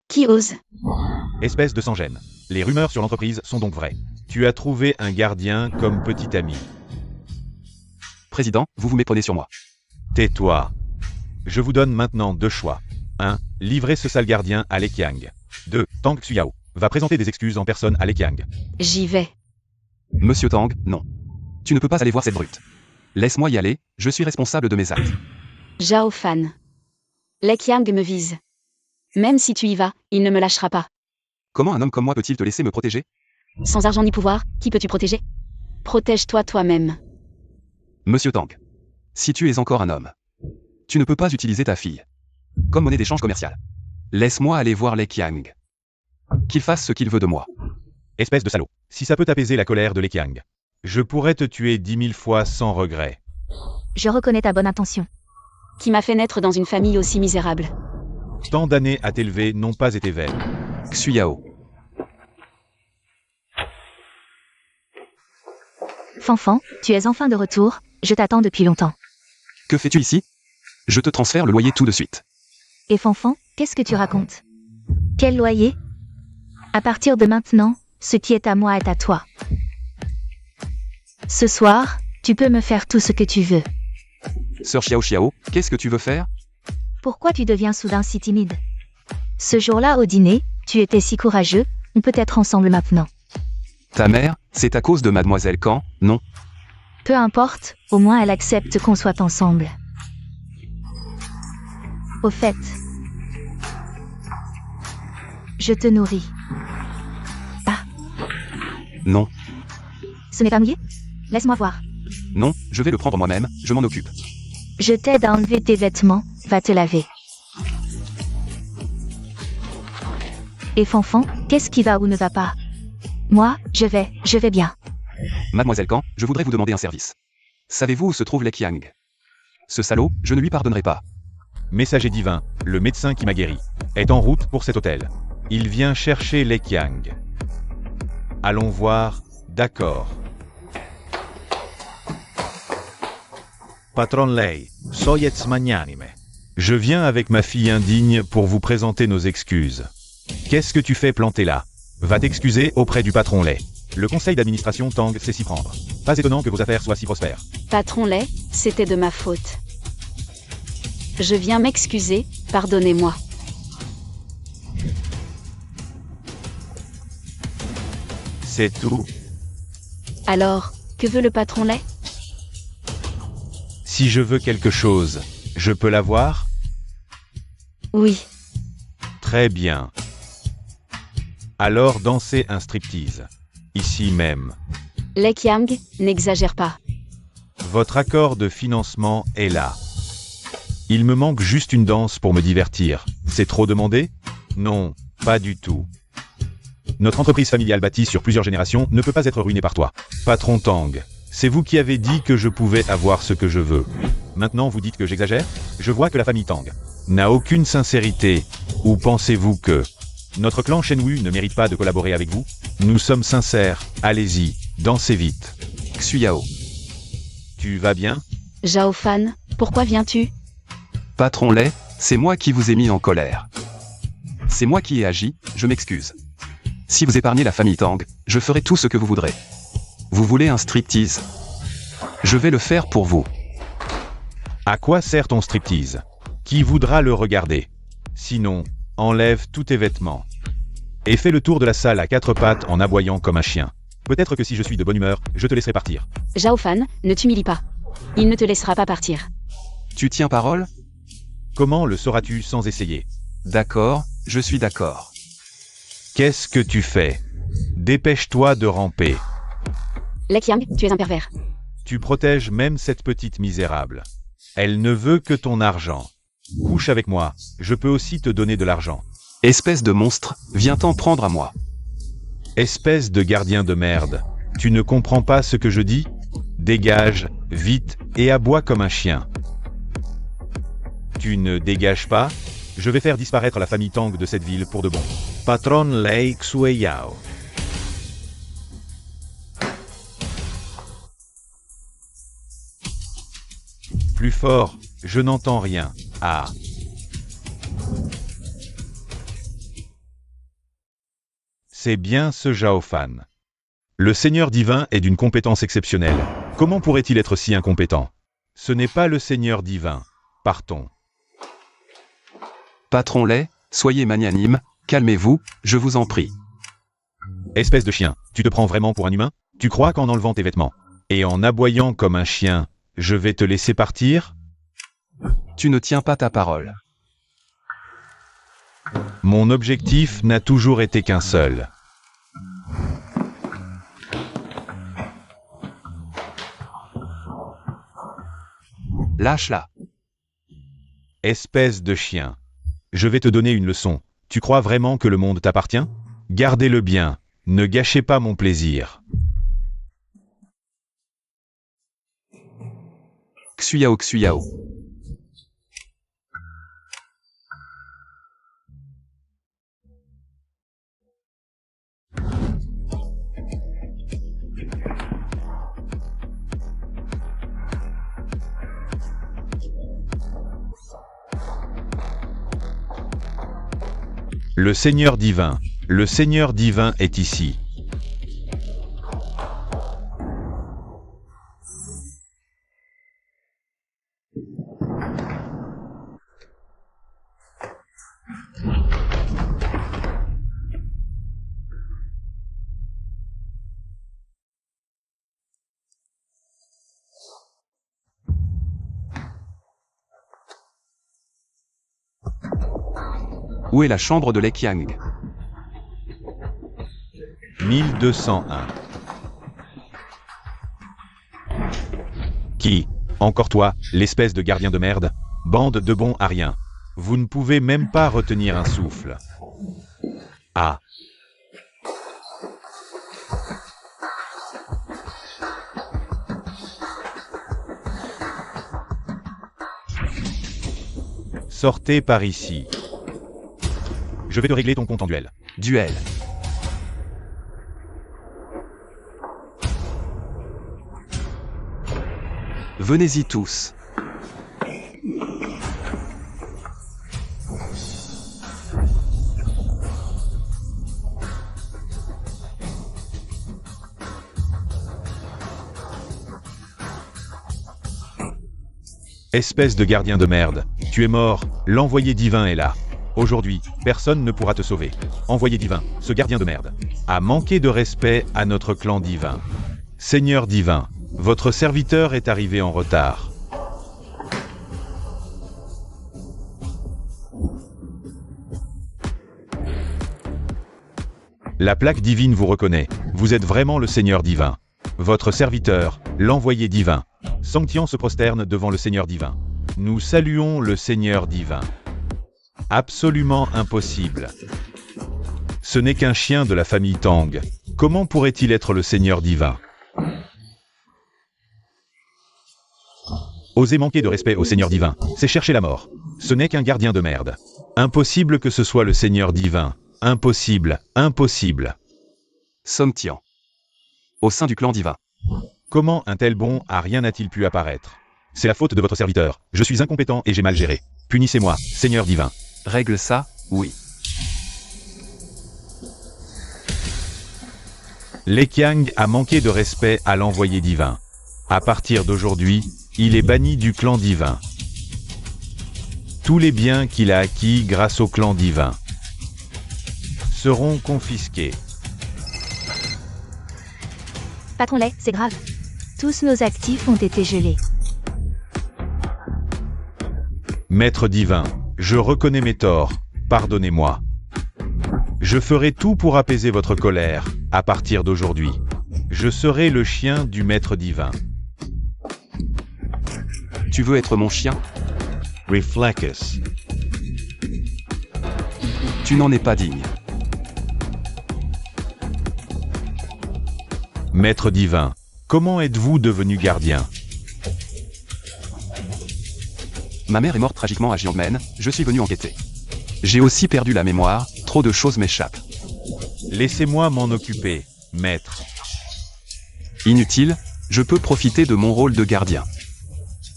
Qui ose? Espèce de sans-gêne. Les rumeurs sur l'entreprise sont donc vraies. Tu as trouvé un gardien comme petit ami. Président, vous vous méprenez sur moi. Tais-toi. Je vous donne maintenant 2 choix. 1. Livrer ce sale gardien à Lekiang. 2. Tang Xuyao va présenter des excuses en personne à Lekiang. J'y vais. Monsieur Tang, non. Tu ne peux pas aller voir cette brute. Laisse-moi y aller, je suis responsable de mes actes. Zhao Fan. Lekiang me vise. Même si tu y vas, il ne me lâchera pas. Comment un homme comme moi peut-il te laisser me protéger? Sans argent ni pouvoir, qui peux-tu protéger? Protège-toi toi-même. Monsieur Tang. Si tu es encore un homme, tu ne peux pas utiliser ta fille comme monnaie d'échange commercial. Laisse-moi aller voir Lekiang. Qu'il fasse ce qu'il veut de moi. Espèce de salaud. Si ça peut apaiser la colère de Lekiang, je pourrais te tuer 10 000 fois sans regret. Je reconnais ta bonne intention. Qui m'a fait naître dans une famille aussi misérable. Tant d'années à t'élever n'ont pas été vaines. Xuyao. Fanfan, tu es enfin de retour, je t'attends depuis longtemps. Que fais-tu ici? Je te transfère le loyer tout de suite. Et Fanfan, qu'est-ce que tu racontes? Quel loyer? À partir de maintenant, ce qui est à moi est à toi. Ce soir, tu peux me faire tout ce que tu veux. Sœur Xiao, qu'est-ce que tu veux faire? Pourquoi tu deviens soudain si timide? Ce jour-là au dîner, tu étais si courageux, on peut être ensemble maintenant. Ta mère, c'est à cause de Mademoiselle Kan, non? Peu importe, au moins elle accepte qu'on soit ensemble. Au fait, je te nourris. Ah, Non. ce n'est pas mouillé? Laisse-moi voir. Non, je vais le prendre moi-même, je m'en occupe. Je t'aide à enlever tes vêtements, va te laver. Et Fanfan, qu'est-ce qui va ou ne va pas? Moi, je vais bien. Mademoiselle Kan, je voudrais vous demander un service. Savez-vous où se trouve Lekiang? Ce salaud, je ne lui pardonnerai pas. Messager divin, le médecin qui m'a guéri, est en route pour cet hôtel. Il vient chercher Lekiang. Allons voir, d'accord. Patron Lei, soyez magnanime. Je viens avec ma fille indigne pour vous présenter nos excuses. Qu'est-ce que tu fais planter là? Va t'excuser auprès du patron Lei. Le conseil d'administration Tang sait s'y prendre. Pas étonnant que vos affaires soient si prospères. Patron Lei, c'était de ma faute. Je viens m'excuser, pardonnez-moi. C'est tout. Alors, que veut le patron Lei? Si je veux quelque chose, je peux l'avoir? Oui. Très bien. Alors dansez un striptease. Ici même. Lekiang, n'exagère pas. Votre accord de financement est là. Il me manque juste une danse pour me divertir. C'est trop demandé? Non, pas du tout. Notre entreprise familiale bâtie sur plusieurs générations ne peut pas être ruinée par toi. Patron Tang, c'est vous qui avez dit que je pouvais avoir ce que je veux. Maintenant vous dites que j'exagère? Je vois que la famille Tang n'a aucune sincérité. Ou pensez-vous que notre clan Shenwu ne mérite pas de collaborer avec vous? Nous sommes sincères, allez-y, dansez vite. Xuyao. Tu vas bien? Zhao Fan, pourquoi viens-tu? Patron Lei, c'est moi qui vous ai mis en colère. C'est moi qui ai agi, je m'excuse. Si vous épargnez la famille Tang, je ferai tout ce que vous voudrez. Vous voulez un striptease? Je vais le faire pour vous. À quoi sert ton striptease? Qui voudra le regarder? Sinon, enlève tous tes vêtements. Et fais le tour de la salle à 4 pattes en aboyant comme un chien. Peut-être que si je suis de bonne humeur, je te laisserai partir. Zhao Fan, ne t'humilie pas. Il ne te laissera pas partir. Tu tiens parole? Comment le sauras-tu sans essayer? D'accord, je suis d'accord. Qu'est-ce que tu fais? Dépêche-toi de ramper. Lekiang, tu es un pervers. Tu protèges même cette petite misérable. Elle ne veut que ton argent. Couche avec moi, je peux aussi te donner de l'argent. Espèce de monstre, viens t'en prendre à moi. Espèce de gardien de merde. Tu ne comprends pas ce que je dis? Dégage, vite, et aboie comme un chien. Tu ne dégages pas? Je vais faire disparaître la famille Tang de cette ville pour de bon. Patron Lei Xue Yao. Plus fort, je n'entends rien. Ah. C'est bien ce Zhao Fan. Le Seigneur divin est d'une compétence exceptionnelle. Comment pourrait-il être si incompétent? Ce n'est pas le Seigneur divin. Partons. Patron Lei, soyez magnanime, calmez-vous, je vous en prie. Espèce de chien, tu te prends vraiment pour un humain? Tu crois qu'en enlevant tes vêtements et en aboyant comme un chien, je vais te laisser partir? Tu ne tiens pas ta parole. Mon objectif n'a toujours été qu'un seul. Lâche-la. Espèce de chien. Je vais te donner une leçon. Tu crois vraiment que le monde t'appartient? Gardez-le bien. Ne gâchez pas mon plaisir. Xuyao Xuyao. Le Seigneur divin est ici. Où est la chambre de Lei Qiang? 1201. Qui? Encore toi, l'espèce de gardien de merde? Bande de bons à rien. Vous ne pouvez même pas retenir un souffle. Ah. Sortez par ici. Je vais te régler ton compte en duel. Duel. Venez-y tous. Espèce de gardien de merde, tu es mort, l'envoyé divin est là. Aujourd'hui, personne ne pourra te sauver. Envoyé divin, ce gardien de merde, a manqué de respect à notre clan divin. Seigneur divin, votre serviteur est arrivé en retard. La plaque divine vous reconnaît, vous êtes vraiment le Seigneur divin. Votre serviteur, l'envoyé divin. Sanctian se prosterne devant le Seigneur divin. Nous saluons le Seigneur divin. Absolument impossible. Ce n'est qu'un chien de la famille Tang. Comment pourrait-il être le Seigneur divin? Oser manquer de respect au Seigneur divin, c'est chercher la mort. Ce n'est qu'un gardien de merde. Impossible que ce soit le Seigneur divin. Impossible, impossible. Somtian. Au sein du clan divin. Comment un tel bon à rien n'a-t-il pu apparaître? C'est la faute de votre serviteur. Je suis incompétent et j'ai mal géré. Punissez-moi, Seigneur divin. Règle ça, oui. Lei Qiang a manqué de respect à l'envoyé divin. À partir d'aujourd'hui, il est banni du clan divin. Tous les biens qu'il a acquis grâce au clan divin seront confisqués. Patron Lei, c'est grave. Tous nos actifs ont été gelés. Maître divin, je reconnais mes torts, pardonnez-moi. Je ferai tout pour apaiser votre colère, à partir d'aujourd'hui. Je serai le chien du maître divin. Tu veux être mon chien? Reflecus. Tu n'en es pas digne. Maître divin, Comment êtes-vous devenu gardien? Ma mère est morte tragiquement à Jiangmen, je suis venu enquêter. J'ai aussi perdu la mémoire, trop de choses m'échappent. Laissez-moi m'en occuper, maître. Inutile, je peux profiter de mon rôle de gardien.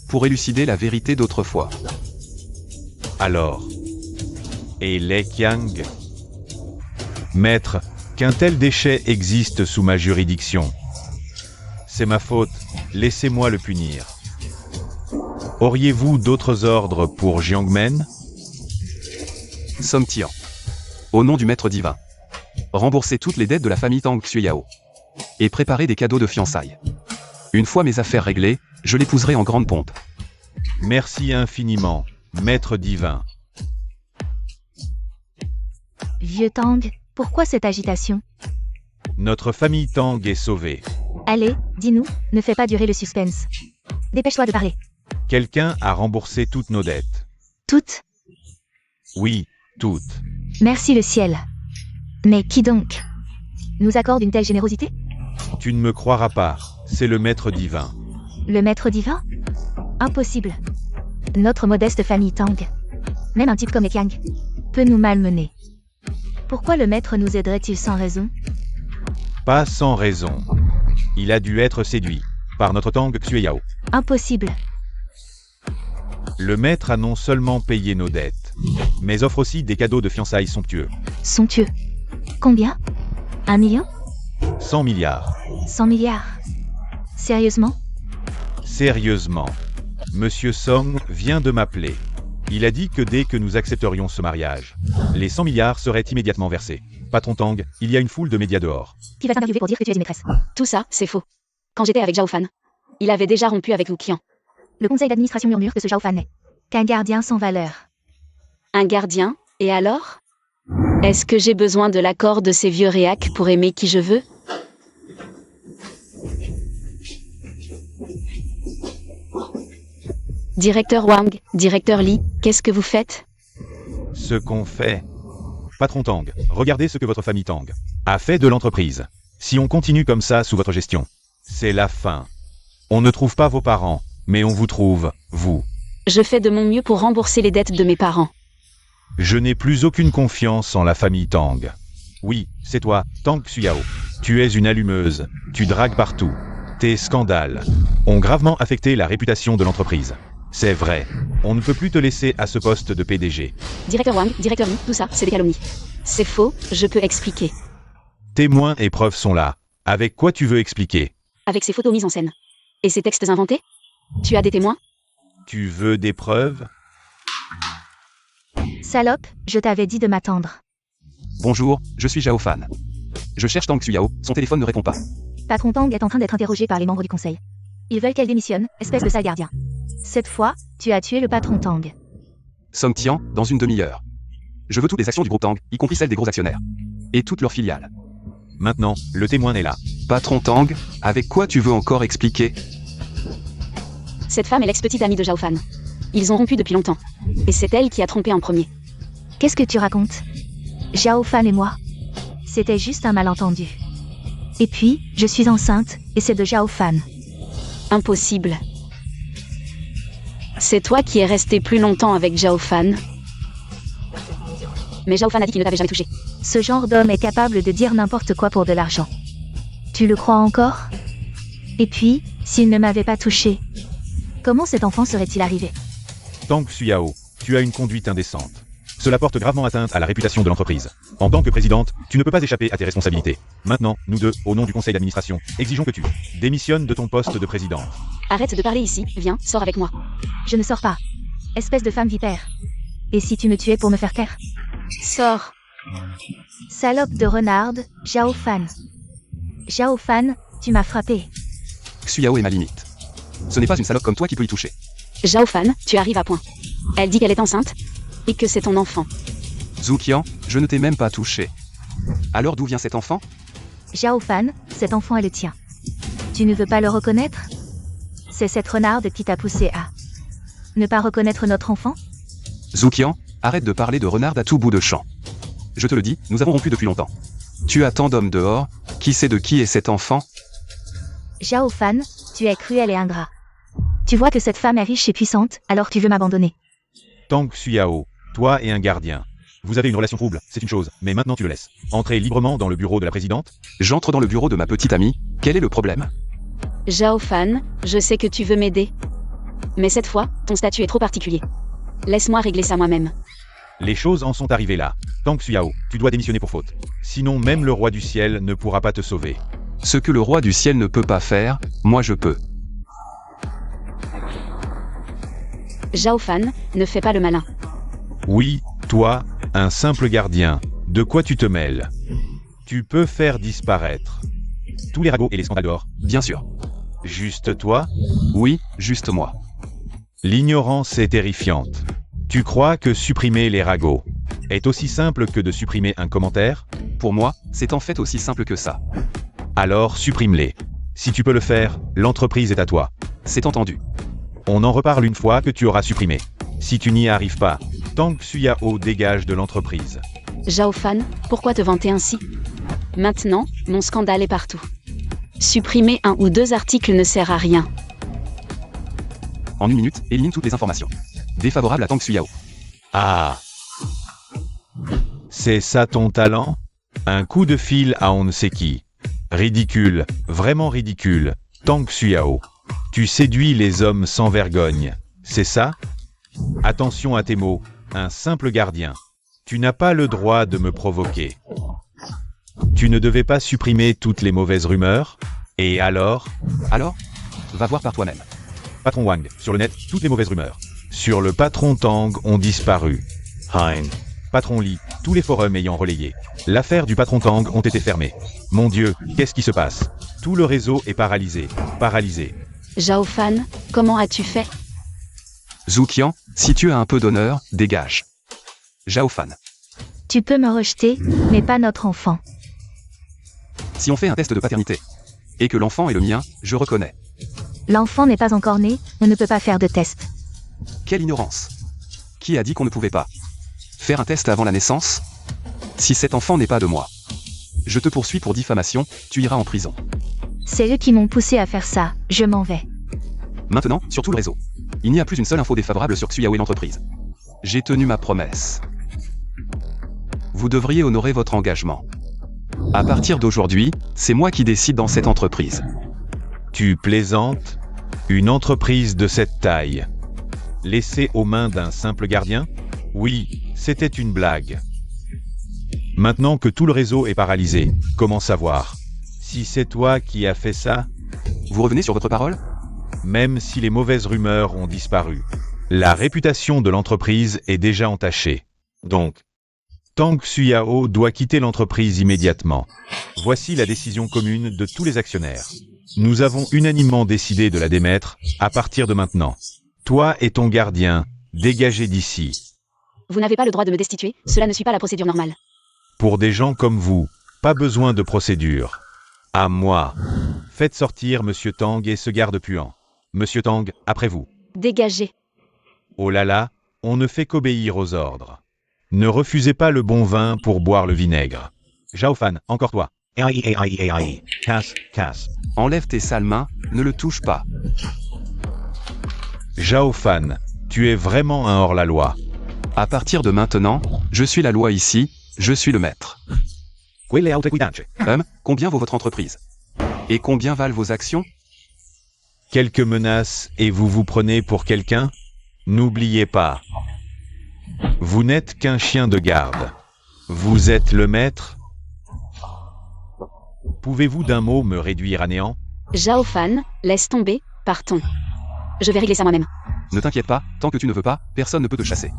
Pour élucider la vérité d'autrefois. Alors. Et Lei Qiang? Maître, qu'un tel déchet existe sous ma juridiction. C'est ma faute, laissez-moi le punir. Auriez-vous d'autres ordres pour Jiangmen? Song Tian. Au nom du maître divin. Remboursez toutes les dettes de la famille Tang Xuyao. Et préparez des cadeaux de fiançailles. Une fois mes affaires réglées, je l'épouserai en grande pompe. Merci infiniment, maître divin. Vieux Tang, pourquoi cette agitation? Notre famille Tang est sauvée. Allez, dis-nous, ne fais pas durer le suspense. Dépêche-toi de parler. Quelqu'un a remboursé toutes nos dettes. Toutes? Oui, toutes. Merci le ciel. Mais qui donc nous accorde une telle générosité? Tu ne me croiras pas, c'est le maître divin. Le maître divin? Impossible. Notre modeste famille Tang, même un type comme Lei peut nous malmener. Pourquoi le maître nous aiderait-il sans raison? Pas sans raison. Il a dû être séduit par notre Tang Xuyao. Impossible. Le maître a non seulement payé nos dettes, mais offre aussi des cadeaux de fiançailles somptueux. Somptueux. Combien? 1 million? 100 milliards. 100 milliards. Sérieusement? Sérieusement. Monsieur Song vient de m'appeler. Il a dit que dès que nous accepterions ce mariage, les 100 milliards seraient immédiatement versés. Patron Tang, il y a une foule de médias dehors. Qui va t'interviewer pour dire que tu es une maîtresse? Tout ça, c'est faux. Quand j'étais avec Zhao Fan, il avait déjà rompu avec Wu Qian. Le conseil d'administration murmure que ce Zhao Fan n'est qu'un gardien sans valeur. Un gardien, et alors? Est-ce que j'ai besoin de l'accord de ces vieux réacs pour aimer qui je veux? Directeur Wang, directeur Li, qu'est-ce que vous faites? Ce qu'on fait. Patron Tang, regardez ce que votre famille Tang a fait de l'entreprise. Si on continue comme ça sous votre gestion, c'est la fin. On ne trouve pas vos parents, mais on vous trouve, vous. Je fais de mon mieux pour rembourser les dettes de mes parents. Je n'ai plus aucune confiance en la famille Tang. Oui, c'est toi, Tang Xuyao. Tu es une allumeuse, tu dragues partout. Tes scandales ont gravement affecté la réputation de l'entreprise. C'est vrai, on ne peut plus te laisser à ce poste de PDG. Directeur Wang, directeur Li, tout ça, c'est des calomnies. C'est faux, je peux expliquer. Témoins et preuves sont là. Avec quoi tu veux expliquer? Avec ces photos mises en scène. Et ces textes inventés? Tu as des témoins? Tu veux des preuves? Salope, je t'avais dit de m'attendre. Bonjour, je suis Zhao Fan. Je cherche Tang Xuyao, son téléphone ne répond pas. Patron Tang est en train d'être interrogé par les membres du conseil. Ils veulent qu'elle démissionne, espèce de sale gardien. Cette fois, tu as tué le patron Tang. Song Tian, dans une demi-heure. Je veux toutes les actions du groupe Tang, y compris celles des gros actionnaires. Et toutes leurs filiales. Maintenant, le témoin est là. Patron Tang, avec quoi tu veux encore expliquer? Cette femme est l'ex-petite amie de Zhao Fan. Ils ont rompu depuis longtemps. Et c'est elle qui a trompé en premier. Qu'est-ce que tu racontes? Zhao Fan et moi? C'était juste un malentendu. Et puis, je suis enceinte, et c'est de Zhao Fan. Impossible. C'est toi qui es resté plus longtemps avec Zhao Fan. Mais Zhao Fan a dit qu'il ne t'avait jamais touché. Ce genre d'homme est capable de dire n'importe quoi pour de l'argent. Tu le crois encore? Et puis, s'il ne m'avait pas touché, comment cet enfant serait-il arrivé? Tang Xuyao, tu as une conduite indécente. Cela porte gravement atteinte à la réputation de l'entreprise. En tant que présidente, tu ne peux pas échapper à tes responsabilités. Maintenant, nous deux, au nom du conseil d'administration, exigeons que tu démissionnes de ton poste de présidente. Arrête de parler ici, viens, sors avec moi. Je ne sors pas. Espèce de femme vipère. Et si tu me tuais pour me faire taire? Sors. Salope de renarde, Zhao Fan. Zhao Fan, tu m'as frappé. Xuyao est ma limite. Ce n'est pas une salope comme toi qui peut y toucher. Zhao Fan, tu arrives à point. Elle dit qu'elle est enceinte et que c'est ton enfant. Zhu Qian, je ne t'ai même pas touché. Alors d'où vient cet enfant? Zhao Fan, cet enfant est le tien. Tu ne veux pas le reconnaître? C'est cette renarde qui t'a poussé à ne pas reconnaître notre enfant? Zhu Qian, arrête de parler de renarde à tout bout de champ. Je te le dis, nous avons rompu depuis longtemps. Tu as tant d'hommes dehors, qui sait de qui est cet enfant? Zhao Fan, tu es cruel et ingrat. Tu vois que cette femme est riche et puissante, alors tu veux m'abandonner. Tang Xuyao, toi et un gardien. Vous avez une relation trouble, c'est une chose, mais maintenant tu le laisses. Entrez librement dans le bureau de la présidente. J'entre dans le bureau de ma petite amie, quel est le problème? Zhao Fan, je sais que tu veux m'aider. Mais cette fois, ton statut est trop particulier. Laisse-moi régler ça moi-même. Les choses en sont arrivées là. Tang Xuyao, tu dois démissionner pour faute. Sinon même le roi du ciel ne pourra pas te sauver. Ce que le roi du ciel ne peut pas faire, moi je peux. Zhao Fan, ne fais pas le malin. Oui, toi, un simple gardien. De quoi tu te mêles? Tu peux faire disparaître tous les ragots et les scandales dehors. Bien sûr. Juste toi? Oui, juste moi. L'ignorance est terrifiante. Tu crois que supprimer les ragots est aussi simple que de supprimer un commentaire? Pour moi, c'est en fait aussi simple que ça. Alors supprime-les. Si tu peux le faire, l'entreprise est à toi. C'est entendu. On en reparle une fois que tu auras supprimé. Si tu n'y arrives pas, Tang Xuyao dégage de l'entreprise. Zhao Fan, pourquoi te vanter ainsi? Maintenant, mon scandale est partout. Supprimer 1 ou 2 articles ne sert à rien. En 1 minute, élimine toutes les informations défavorables à Tang Xuyao. Ah! C'est ça ton talent? Un coup de fil à on ne sait qui. Ridicule, vraiment ridicule. Tang Xuyao. Tu séduis les hommes sans vergogne. C'est ça? Attention à tes mots, un simple gardien. Tu n'as pas le droit de me provoquer. Tu ne devais pas supprimer toutes les mauvaises rumeurs? Et alors? Alors? Va voir par toi-même. Patron Wang, sur le net, toutes les mauvaises rumeurs. Sur le patron Tang ont disparu. Hein. Patron Li, tous les forums ayant relayé. L'affaire du patron Tang ont été fermés. Mon Dieu, qu'est-ce qui se passe? Tout le réseau est paralysé. Paralysé. Zhao Fan, comment as-tu fait? Zhu Qian, si tu as un peu d'honneur, dégage. Zhao Fan. Tu peux me rejeter, mais pas notre enfant. Si on fait un test de paternité, et que l'enfant est le mien, je reconnais. L'enfant n'est pas encore né, on ne peut pas faire de test. Quelle ignorance! Qui a dit qu'on ne pouvait pas faire un test avant la naissance? Si cet enfant n'est pas de moi, je te poursuis pour diffamation, tu iras en prison. C'est eux qui m'ont poussé à faire ça, je m'en vais. Maintenant, sur tout le réseau, il n'y a plus une seule info défavorable sur Xuyao et l'entreprise. J'ai tenu ma promesse. Vous devriez honorer votre engagement. À partir d'aujourd'hui, c'est moi qui décide dans cette entreprise. Tu plaisantes? Une entreprise de cette taille, laissée aux mains d'un simple gardien? Oui, c'était une blague. Maintenant que tout le réseau est paralysé, comment savoir si c'est toi qui as fait ça? Vous revenez sur votre parole? Même si les mauvaises rumeurs ont disparu, la réputation de l'entreprise est déjà entachée. Donc, Tang Xuyao doit quitter l'entreprise immédiatement. Voici la décision commune de tous les actionnaires. Nous avons unanimement décidé de la démettre à partir de maintenant. Toi et ton gardien, dégagez d'ici. Vous n'avez pas le droit de me destituer, cela ne suit pas la procédure normale. Pour des gens comme vous, pas besoin de procédure. À moi. Faites sortir Monsieur Tang et ce garde puant. Monsieur Tang, après vous. Dégagez. Oh là là, on ne fait qu'obéir aux ordres. Ne refusez pas le bon vin pour boire le vinaigre. Zhao Fan, encore toi. Casse, casse. Enlève tes sales mains, ne le touche pas. Zhao Fan, tu es vraiment un hors-la-loi. À partir de maintenant, je suis la loi ici, je suis le maître. Combien vaut votre entreprise? Et combien valent vos actions? Quelques menaces et vous vous prenez pour quelqu'un? N'oubliez pas. Vous n'êtes qu'un chien de garde. Vous êtes le maître? Pouvez-vous d'un mot me réduire à néant? Zhao Fan, laisse tomber, partons. Je vais régler ça moi-même. Ne t'inquiète pas, tant que tu ne veux pas, personne ne peut te chasser.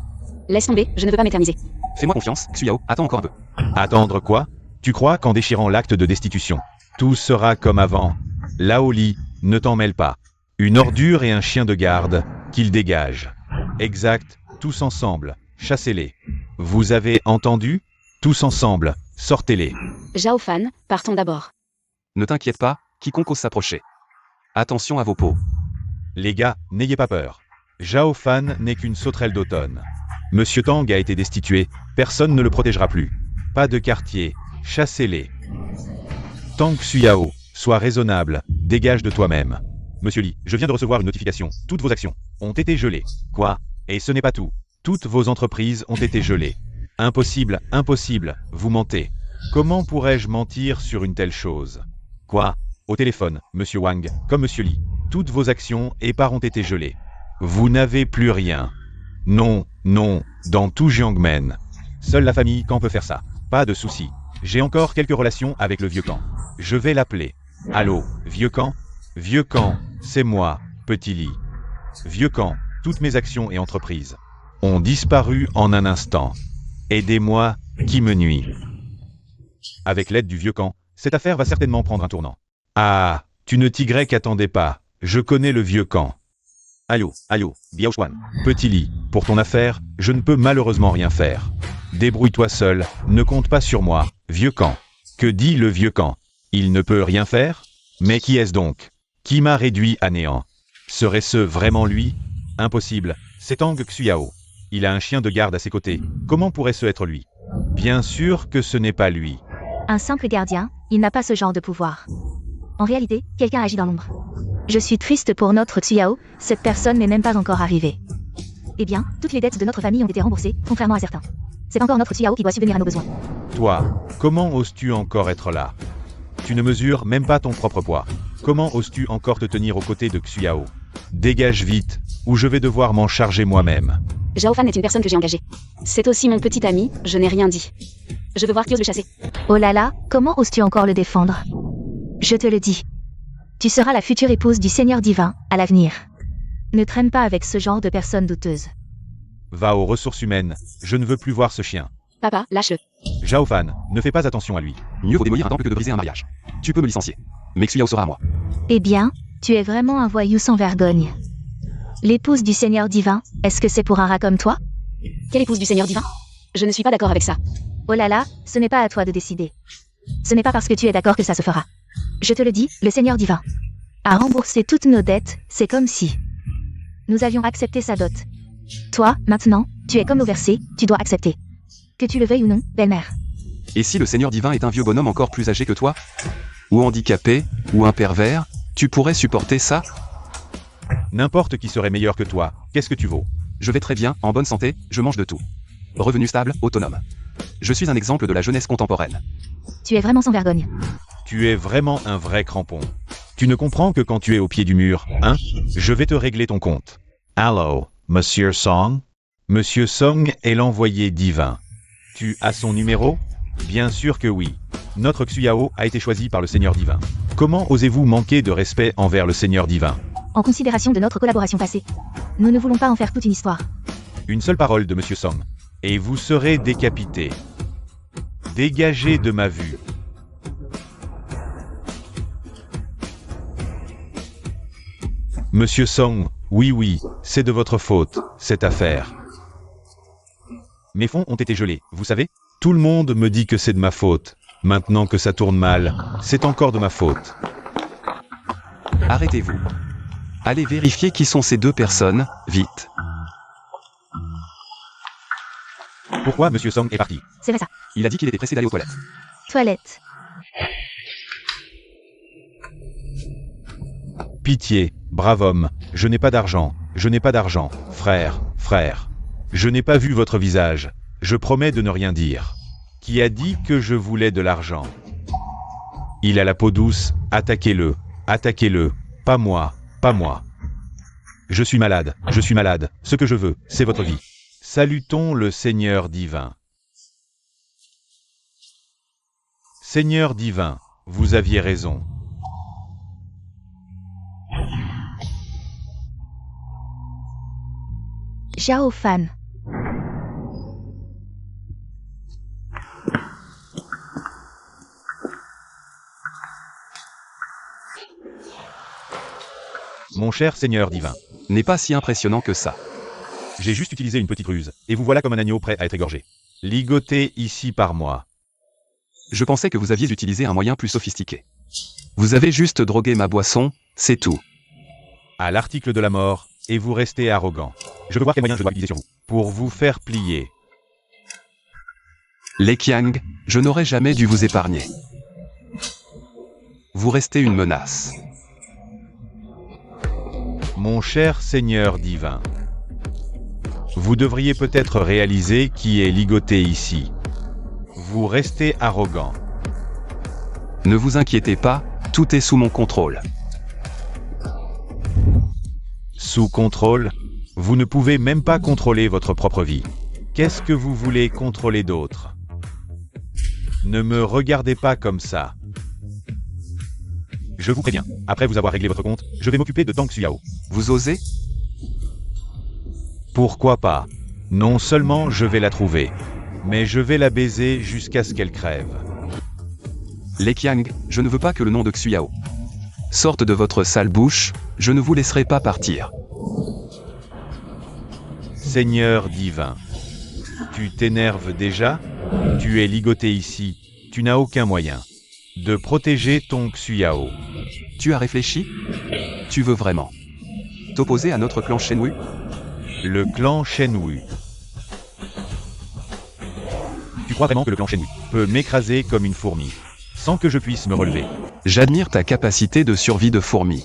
Laisse tomber, je ne veux pas m'éterniser. Fais-moi confiance, Xuyao, attends encore un peu. Attendre quoi? Tu crois qu'en déchirant l'acte de destitution, tout sera comme avant? Lao Li, ne t'en mêle pas. Une ordure et un chien de garde, qu'il dégage. Exact, tous ensemble, chassez-les. Vous avez entendu? Tous ensemble, sortez-les. Zhao Fan, partons d'abord. Ne t'inquiète pas, quiconque ose s'approcher. Attention à vos peaux. Les gars, n'ayez pas peur. Zhao Fan n'est qu'une sauterelle d'automne. Monsieur Tang a été destitué, personne ne le protégera plus. Pas de quartier, chassez-les. Tang Xuyao, sois raisonnable, Dégage de toi-même. Monsieur Lee, je viens de recevoir une notification. Toutes vos actions ont été gelées. Quoi? Et ce n'est pas tout. Toutes vos entreprises ont été gelées. Impossible, impossible, vous mentez. Comment pourrais-je mentir sur une telle chose? Quoi? Au téléphone, Monsieur Wang, comme Monsieur Lee. Toutes vos actions et parts ont été gelées. Vous n'avez plus rien. Non, non, dans tout Jiangmen. Seule la famille Kang peut faire ça. Pas de souci. J'ai encore quelques relations avec le vieux Kang. Je vais l'appeler. Allô, vieux Kang? Vieux Kang, c'est moi, petit Lee. Vieux Kang, toutes mes actions et entreprises ont disparu en un instant. Aidez-moi, qui me nuit. Avec l'aide du vieux Kang, cette affaire va certainement prendre un tournant. Ah, tu ne t'y attendais pas. Je connais le vieux Kang. Allô, Biao Xuan. Petit Lee, pour ton affaire, je ne peux malheureusement rien faire. Débrouille-toi seul, ne compte pas sur moi, vieux Kang. Que dit le vieux Kang? Il ne peut rien faire? Mais qui est-ce donc? Qui m'a réduit à néant? Serait-ce vraiment lui? Impossible, c'est Tang Xuyao. Il a un chien de garde à ses côtés. Comment pourrait-ce être lui? Bien sûr que ce n'est pas lui. Un simple gardien, il n'a pas ce genre de pouvoir. En réalité, quelqu'un agit dans l'ombre. Je suis triste pour notre Xuyao, cette personne n'est même pas encore arrivée. Eh bien, toutes les dettes de notre famille ont été remboursées, contrairement à certains. C'est encore notre Xuyao qui doit subvenir à nos besoins. Toi, comment oses-tu encore être là? Tu ne mesures même pas ton propre poids. Comment oses-tu encore te tenir aux côtés de Xuyao? Dégage vite, ou je vais devoir m'en charger moi-même. Zhao Fan est une personne que j'ai engagée. C'est aussi mon petit ami, je n'ai rien dit. Je veux voir Kios le chasser. Oh là là, comment oses-tu encore le défendre? Je te le dis. Tu seras la future épouse du Seigneur divin, à l'avenir. Ne traîne pas avec ce genre de personnes douteuses. Va aux ressources humaines, je ne veux plus voir ce chien. Papa, lâche-le. Zhao Fan, ne fais pas attention à lui. Mieux vaut démolir un temple que de briser un mariage. Tu peux me licencier. Mais Xuyao sera à moi. Eh bien, tu es vraiment un voyou sans vergogne. L'épouse du Seigneur divin, est-ce que c'est pour un rat comme toi? Quelle épouse du Seigneur divin? Je ne suis pas d'accord avec ça. Oh là là, ce n'est pas à toi de décider. Ce n'est pas parce que tu es d'accord que ça se fera. Je te le dis, le Seigneur divin a remboursé toutes nos dettes, c'est comme si nous avions accepté sa dot. Toi, maintenant, tu es comme au verset, tu dois accepter. Que tu le veuilles ou non, belle-mère. Et si le Seigneur divin est un vieux bonhomme encore plus âgé que toi? Ou handicapé? Ou un pervers? Tu pourrais supporter ça? N'importe qui serait meilleur que toi, qu'est-ce que tu vaux? Je vais très bien, en bonne santé, je mange de tout. Revenu stable, autonome. Je suis un exemple de la jeunesse contemporaine. Tu es vraiment sans vergogne. Tu es vraiment un vrai crampon. Tu ne comprends que quand tu es au pied du mur, hein? Je vais te régler ton compte. Allô, Monsieur Song? Monsieur Song est l'envoyé divin. Tu as son numéro? Bien sûr que oui. Notre Xuyao a été choisi par le Seigneur divin. Comment osez-vous manquer de respect envers le Seigneur divin? En considération de notre collaboration passée, nous ne voulons pas en faire toute une histoire. Une seule parole de Monsieur Song, et vous serez décapité. Dégagez de ma vue. Monsieur Song, oui, c'est de votre faute, cette affaire. Mes fonds ont été gelés, vous savez? Tout le monde me dit que c'est de ma faute. Maintenant que ça tourne mal, c'est encore de ma faute. Arrêtez-vous. Allez vérifier qui sont ces deux personnes, vite. Pourquoi Monsieur Song est parti? C'est vrai ça. Il a dit qu'il était pressé d'aller aux toilettes. Toilette. Pitié, brave homme, je n'ai pas d'argent, frère. Je n'ai pas vu votre visage, je promets de ne rien dire. Qui a dit que je voulais de l'argent? Il a la peau douce, attaquez-le, pas moi. Je suis malade, ce que je veux, c'est votre vie. Salutons le Seigneur divin. Seigneur divin, vous aviez raison. Zhao Fan. Mon cher Seigneur divin. N'est pas si impressionnant que ça. J'ai juste utilisé une petite ruse, et vous voilà comme un agneau prêt à être égorgé. Ligoté ici par moi. Je pensais que vous aviez utilisé un moyen plus sophistiqué. Vous avez juste drogué ma boisson, c'est tout. À l'article de la mort, et vous restez arrogant. Je veux voir quel moyen je dois utiliser sur vous. Pour vous faire plier. Les Qiang, je n'aurais jamais dû vous épargner. Vous restez une menace. Mon cher Seigneur divin, vous devriez peut-être réaliser qui est ligoté ici. Vous restez arrogant. Ne vous inquiétez pas, tout est sous mon contrôle. Sous contrôle? Vous ne pouvez même pas contrôler votre propre vie. Qu'est-ce que vous voulez contrôler d'autre? Ne me regardez pas comme ça. Je vous préviens, après vous avoir réglé votre compte, je vais m'occuper de Tang Xuyao. Vous osez? Pourquoi pas? Non seulement je vais la trouver, mais je vais la baiser jusqu'à ce qu'elle crève. Les Qiang, je ne veux pas que le nom de Xuyao sorte de votre sale bouche, je ne vous laisserai pas partir. Seigneur divin, tu t'énerves déjà? Tu es ligoté ici, tu n'as aucun moyen de protéger ton Xuyao. Tu as réfléchi? Tu veux vraiment t'opposer à notre clan Shenwu? Le clan Shenwu. Tu crois vraiment que le clan Shenwu peut m'écraser comme une fourmi, sans que je puisse me relever? J'admire ta capacité de survie de fourmi.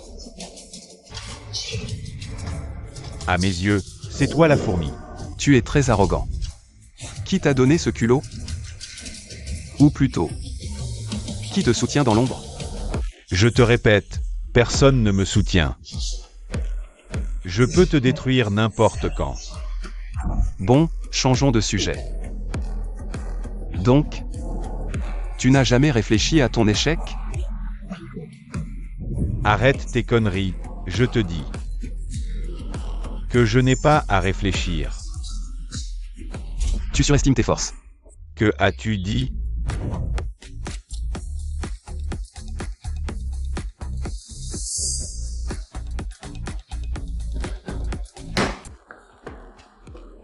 À mes yeux, c'est toi la fourmi. Tu es très arrogant. Qui t'a donné ce culot? Ou plutôt, qui te soutient dans l'ombre? Je te répète, personne ne me soutient. Je peux te détruire n'importe quand. Bon, changeons de sujet. Donc, tu n'as jamais réfléchi à ton échec? Arrête tes conneries, je te dis. Que je n'ai pas à réfléchir. Tu surestimes tes forces. Que as-tu dit?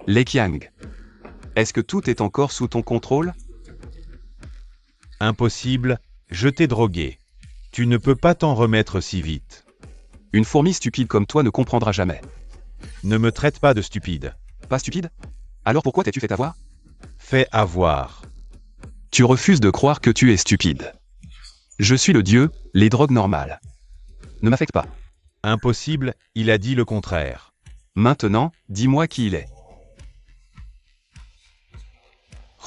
Les Qiang. Est-ce que tout est encore sous ton contrôle? Impossible, je t'ai drogué. Tu ne peux pas t'en remettre si vite. Une fourmi stupide comme toi ne comprendra jamais. Ne me traite pas de stupide. Pas stupide? Alors pourquoi t'es-tu fait avoir? Fais avoir. Tu refuses de croire que tu es stupide. Je suis le dieu, les drogues normales ne m'affectent pas. Impossible, il a dit le contraire. Maintenant, dis-moi qui il est.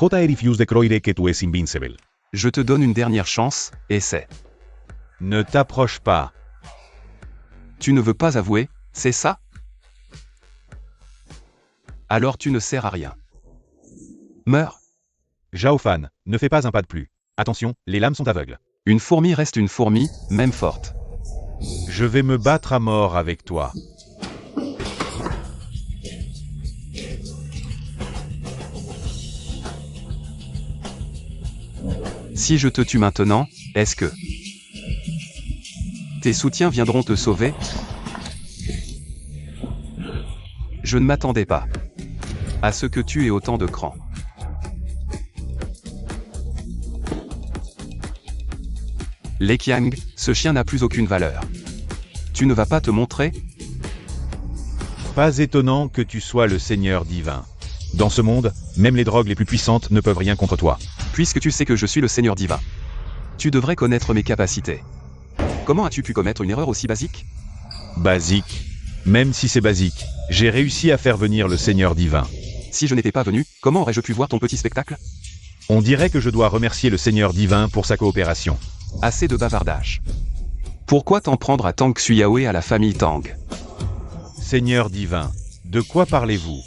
J. Erifius de Croire que tu es invincible. Je te donne une dernière chance, essaie. Ne t'approche pas. Tu ne veux pas avouer, c'est ça? Alors tu ne sers à rien. Meurs. Zhao Fan, ne fais pas un pas de plus. Attention, les lames sont aveugles. Une fourmi reste une fourmi, même forte. Je vais me battre à mort avec toi. Si je te tue maintenant, est-ce que tes soutiens viendront te sauver? Je ne m'attendais pas à ce que tu aies autant de cran. Les Qiang, ce chien n'a plus aucune valeur. Tu ne vas pas te montrer? Pas étonnant que tu sois le Seigneur divin. Dans ce monde, même les drogues les plus puissantes ne peuvent rien contre toi. Puisque tu sais que je suis le Seigneur divin, tu devrais connaître mes capacités. Comment as-tu pu commettre une erreur aussi basique? Basique. Même si c'est basique, j'ai réussi à faire venir le Seigneur divin. Si je n'étais pas venu, comment aurais-je pu voir ton petit spectacle? On dirait que je dois remercier le Seigneur divin pour sa coopération. Assez de bavardage. Pourquoi t'en prendre à Tang Xuyao et à la famille Tang? Seigneur divin, de quoi parlez-vous?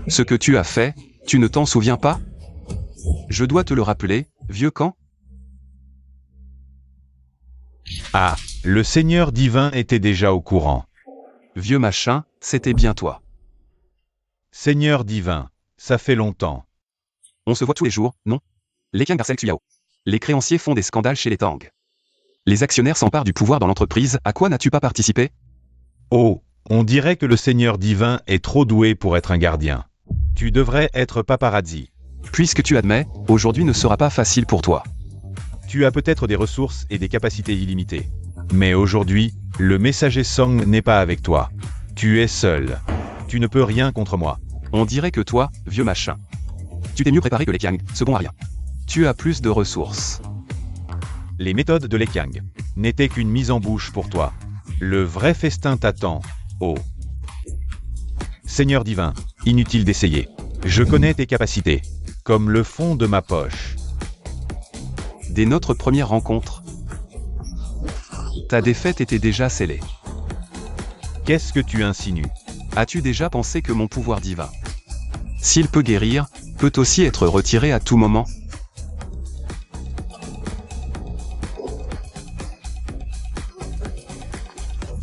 Ce que tu as fait, tu ne t'en souviens pas? Je dois te le rappeler, vieux camp? Ah, le Seigneur divin était déjà au courant. Vieux machin, c'était bien toi. Seigneur divin, ça fait longtemps. On se voit tous les jours, non? Les Qiang harcèlent Xuyao. Les créanciers font des scandales chez les Tang. Les actionnaires s'emparent du pouvoir dans l'entreprise, à quoi n'as-tu pas participé? Oh, on dirait que le Seigneur divin est trop doué pour être un gardien. Tu devrais être paparazzi. Puisque tu admets, aujourd'hui ne sera pas facile pour toi. Tu as peut-être des ressources et des capacités illimitées. Mais aujourd'hui, le messager Song n'est pas avec toi. Tu es seul. Tu ne peux rien contre moi. On dirait que toi, vieux machin, tu t'es mieux préparé que les Qiang, ce bon à rien. Tu as plus de ressources. Les méthodes de Lê Qiang n'étaient qu'une mise en bouche pour toi. Le vrai festin t'attend. Oh. Seigneur divin, inutile d'essayer. Je connais tes capacités, comme le fond de ma poche. Dès notre première rencontre, ta défaite était déjà scellée. Qu'est-ce que tu insinues? As-tu déjà pensé que mon pouvoir divin, s'il peut guérir, peut aussi être retiré à tout moment?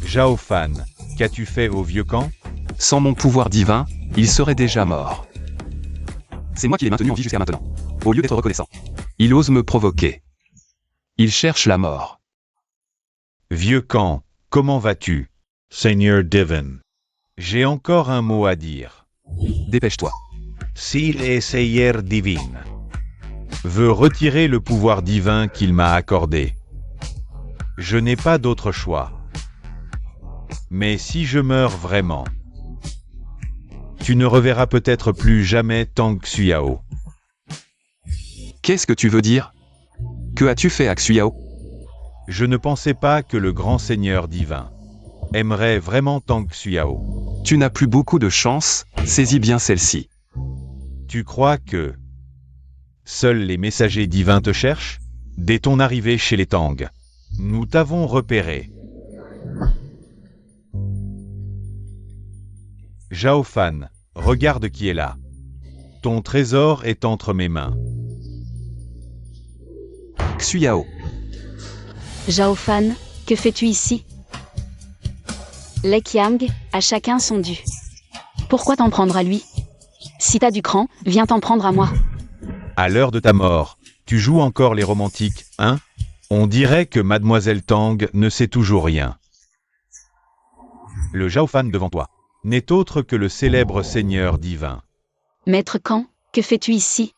Zhao Fan, qu'as-tu fait au vieux camp? Sans mon pouvoir divin, il serait déjà mort. C'est moi qui l'ai maintenu en vie jusqu'à maintenant. Au lieu d'être reconnaissant, il ose me provoquer. Il cherche la mort. Vieux camp, comment vas-tu? Seigneur Divin. J'ai encore un mot à dire. Dépêche-toi. S'il est Seigneur divin, veut retirer le pouvoir divin qu'il m'a accordé. Je n'ai pas d'autre choix. Mais si je meurs vraiment, tu ne reverras peut-être plus jamais Tang Xuyao. Qu'est-ce que tu veux dire? Que as-tu fait à Xuyao? Je ne pensais pas que le grand seigneur divin aimerait vraiment Tang Xuyao. Tu n'as plus beaucoup de chance, saisis bien celle-ci. Tu crois que seuls les messagers divins te cherchent? Dès ton arrivée chez les Tang, nous t'avons repéré. Zhao Fan, regarde qui est là. Ton trésor est entre mes mains. Xuyao, Zhao Fan, que fais-tu ici? Les Qiang, à chacun son dû. Pourquoi t'en prendre à lui? Si t'as du cran, viens t'en prendre à moi. À l'heure de ta mort, tu joues encore les romantiques, hein? On dirait que Mademoiselle Tang ne sait toujours rien. Le Zhao Fan devant toi n'est autre que le célèbre seigneur divin. Maître Kan, que fais-tu ici?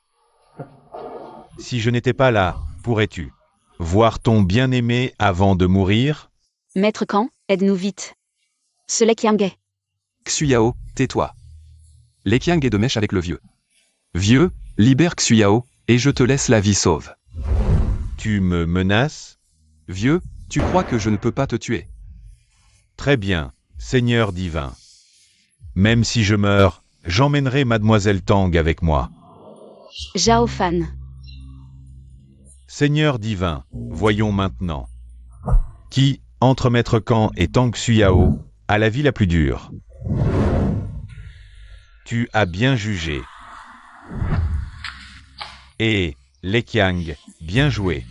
Si je n'étais pas là, pourrais-tu voir ton bien-aimé avant de mourir? Maître Kan, aide-nous vite. Ce Les Qiang est. Xuyao, tais-toi. Les Qiang est de mèche avec le vieux. Vieux, libère Xuyao, et je te laisse la vie sauve. Tu me menaces? Vieux, tu crois que je ne peux pas te tuer? Très bien, Seigneur divin. Même si je meurs, j'emmènerai Mademoiselle Tang avec moi. Zhao Fan. Seigneur divin, voyons maintenant. Qui, entre Maître Kan et Tang Xuyao, a la vie la plus dure? Tu as bien jugé. Et, Les Qiang, bien joué.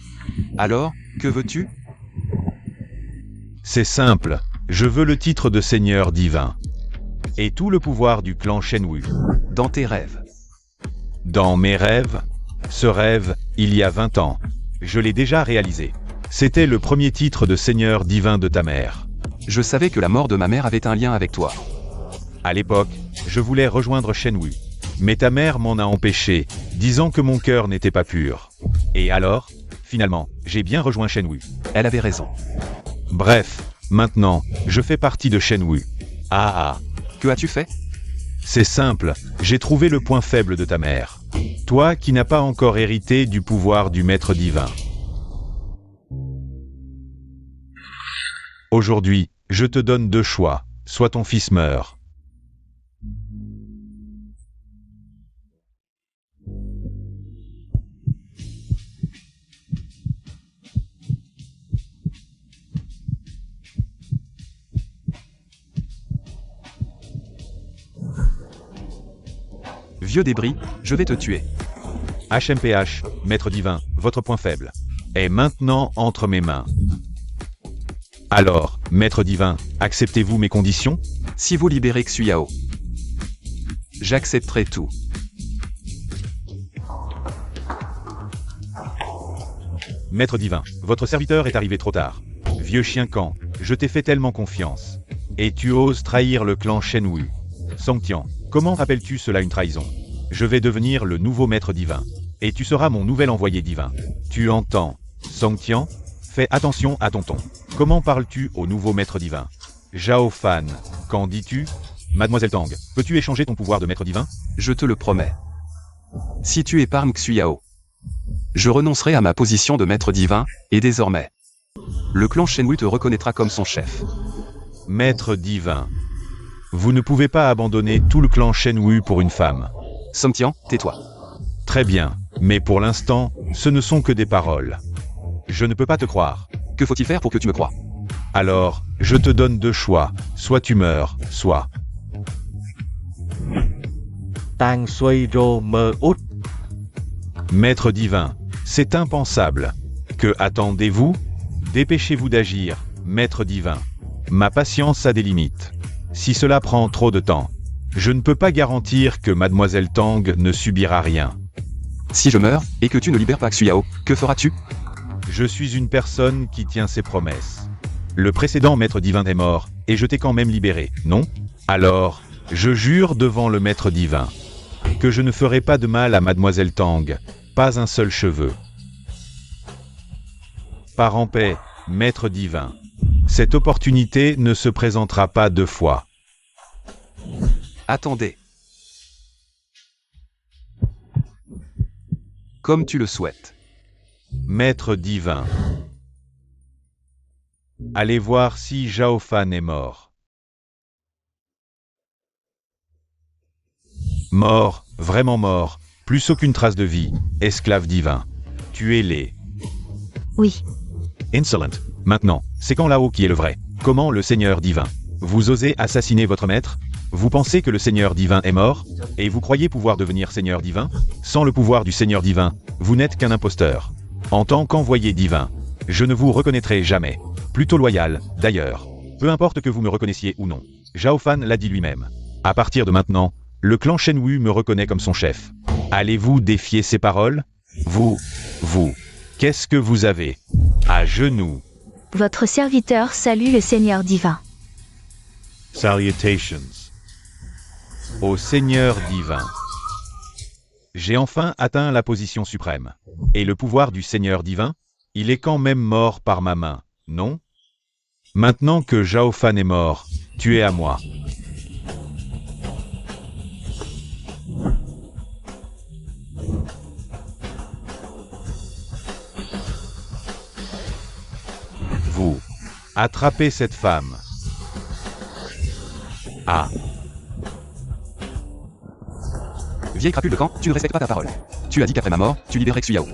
Alors, que veux-tu? C'est simple, je veux le titre de Seigneur divin. Et tout le pouvoir du clan Shenwu. Dans tes rêves. Dans mes rêves, ce rêve, il y a 20 ans, je l'ai déjà réalisé. C'était le premier titre de Seigneur divin de ta mère. Je savais que la mort de ma mère avait un lien avec toi. À l'époque, je voulais rejoindre Shenwu. Mais ta mère m'en a empêché, disant que mon cœur n'était pas pur. Et alors, finalement, j'ai bien rejoint Shenwu. Elle avait raison. Bref, maintenant, je fais partie de Shenwu. Ah. Que as-tu fait? C'est simple, j'ai trouvé le point faible de ta mère. Toi qui n'as pas encore hérité du pouvoir du maître divin. Aujourd'hui, je te donne deux choix, soit ton fils meurt. Vieux débris, je vais te tuer. HMPH, maître divin, votre point faible, est maintenant entre mes mains. Alors, maître divin, acceptez-vous mes conditions? Si vous libérez Xuyao, j'accepterai tout. Maître divin, votre serviteur est arrivé trop tard. Vieux chien Kan, je t'ai fait tellement confiance. Et tu oses trahir le clan Shenwu. Songtian, comment rappelles-tu cela une trahison? Je vais devenir le nouveau maître divin. Et tu seras mon nouvel envoyé divin. Tu entends, Songtian? Fais attention à ton ton. Comment parles-tu au nouveau maître divin? Zhao Fan, qu'en dis-tu? Mademoiselle Tang, peux-tu échanger ton pouvoir de maître divin? Je te le promets. Si tu épargnes Xuyao, je renoncerai à ma position de maître divin, et désormais, le clan Shenwu te reconnaîtra comme son chef. Maître divin. Vous ne pouvez pas abandonner tout le clan Shenwu pour une femme. Song Tian, tais-toi. Très bien, mais pour l'instant, ce ne sont que des paroles. Je ne peux pas te croire. Que faut-il faire pour que tu me croies? Alors, je te donne deux choix. Soit tu meurs, soit... Tang Sui Ro Mơ Út. Maître divin, c'est impensable. Que attendez-vous? Dépêchez-vous d'agir, maître divin. Ma patience a des limites. Si cela prend trop de temps, je ne peux pas garantir que Mademoiselle Tang ne subira rien. Si je meurs, et que tu ne libères pas Xuyao, que feras-tu? Je suis une personne qui tient ses promesses. Le précédent maître divin est mort, et je t'ai quand même libéré, non? Alors, je jure devant le maître divin que je ne ferai pas de mal à Mademoiselle Tang, pas un seul cheveu. Pars en paix, maître divin. Cette opportunité ne se présentera pas deux fois. Attendez. Comme tu le souhaites. Maître divin. Allez voir si Zhao Fan est mort. Mort, vraiment mort, plus aucune trace de vie, esclave divin. Tuez-les. Oui. Insolent. Maintenant, c'est quand Lao qui est le vrai. Comment le Seigneur divin? Vous osez assassiner votre maître? Vous pensez que le Seigneur divin est mort? Et vous croyez pouvoir devenir Seigneur divin? Sans le pouvoir du Seigneur divin, vous n'êtes qu'un imposteur. En tant qu'envoyé divin, je ne vous reconnaîtrai jamais. Plutôt loyal, d'ailleurs. Peu importe que vous me reconnaissiez ou non. Zhao Fan l'a dit lui-même. À partir de maintenant, le clan Shenwu me reconnaît comme son chef. Allez-vous défier ces paroles? Vous, qu'est-ce que vous avez? À genoux. Votre serviteur salue le Seigneur divin. Salutations. Au Seigneur divin. J'ai enfin atteint la position suprême. Et le pouvoir du Seigneur divin? Il est quand même mort par ma main, non? Maintenant que Zhao Fan est mort, tu es à moi. Vous, attrapez cette femme. Ah. Vieille crapule de camp, tu ne respectes pas ta parole. Tu as dit qu'après ma mort, tu libérerais Xuyao.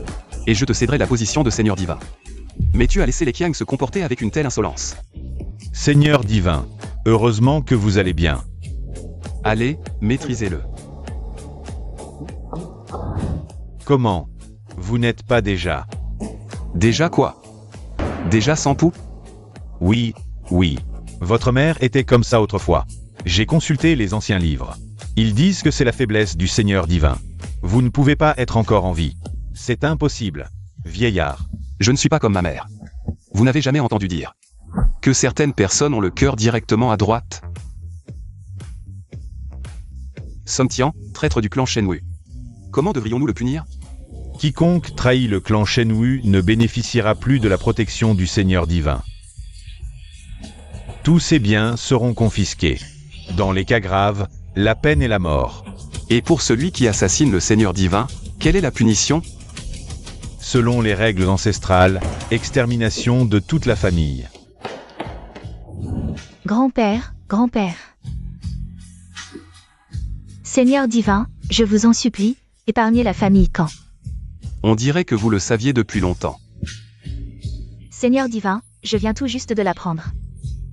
Et je te céderai la position de Seigneur divin. Mais tu as laissé les Qiang se comporter avec une telle insolence. Seigneur divin, heureusement que vous allez bien. Allez, maîtrisez-le. Comment? Vous n'êtes pas déjà... Déjà quoi? Déjà sans pouls? Oui. Votre mère était comme ça autrefois. J'ai consulté les anciens livres. Ils disent que c'est la faiblesse du Seigneur divin. Vous ne pouvez pas être encore en vie. C'est impossible. Vieillard. Je ne suis pas comme ma mère. Vous n'avez jamais entendu dire que certaines personnes ont le cœur directement à droite? Song Tian, traître du clan Shenwu. Comment devrions-nous le punir? Quiconque trahit le clan Shenwu ne bénéficiera plus de la protection du Seigneur divin. Tous ses biens seront confisqués. Dans les cas graves, la peine est la mort. Et pour celui qui assassine le Seigneur divin, quelle est la punition? Selon les règles ancestrales, extermination de toute la famille. Grand-père. Seigneur divin, je vous en supplie, épargnez la famille Kan. On dirait que vous le saviez depuis longtemps. Seigneur divin, je viens tout juste de l'apprendre.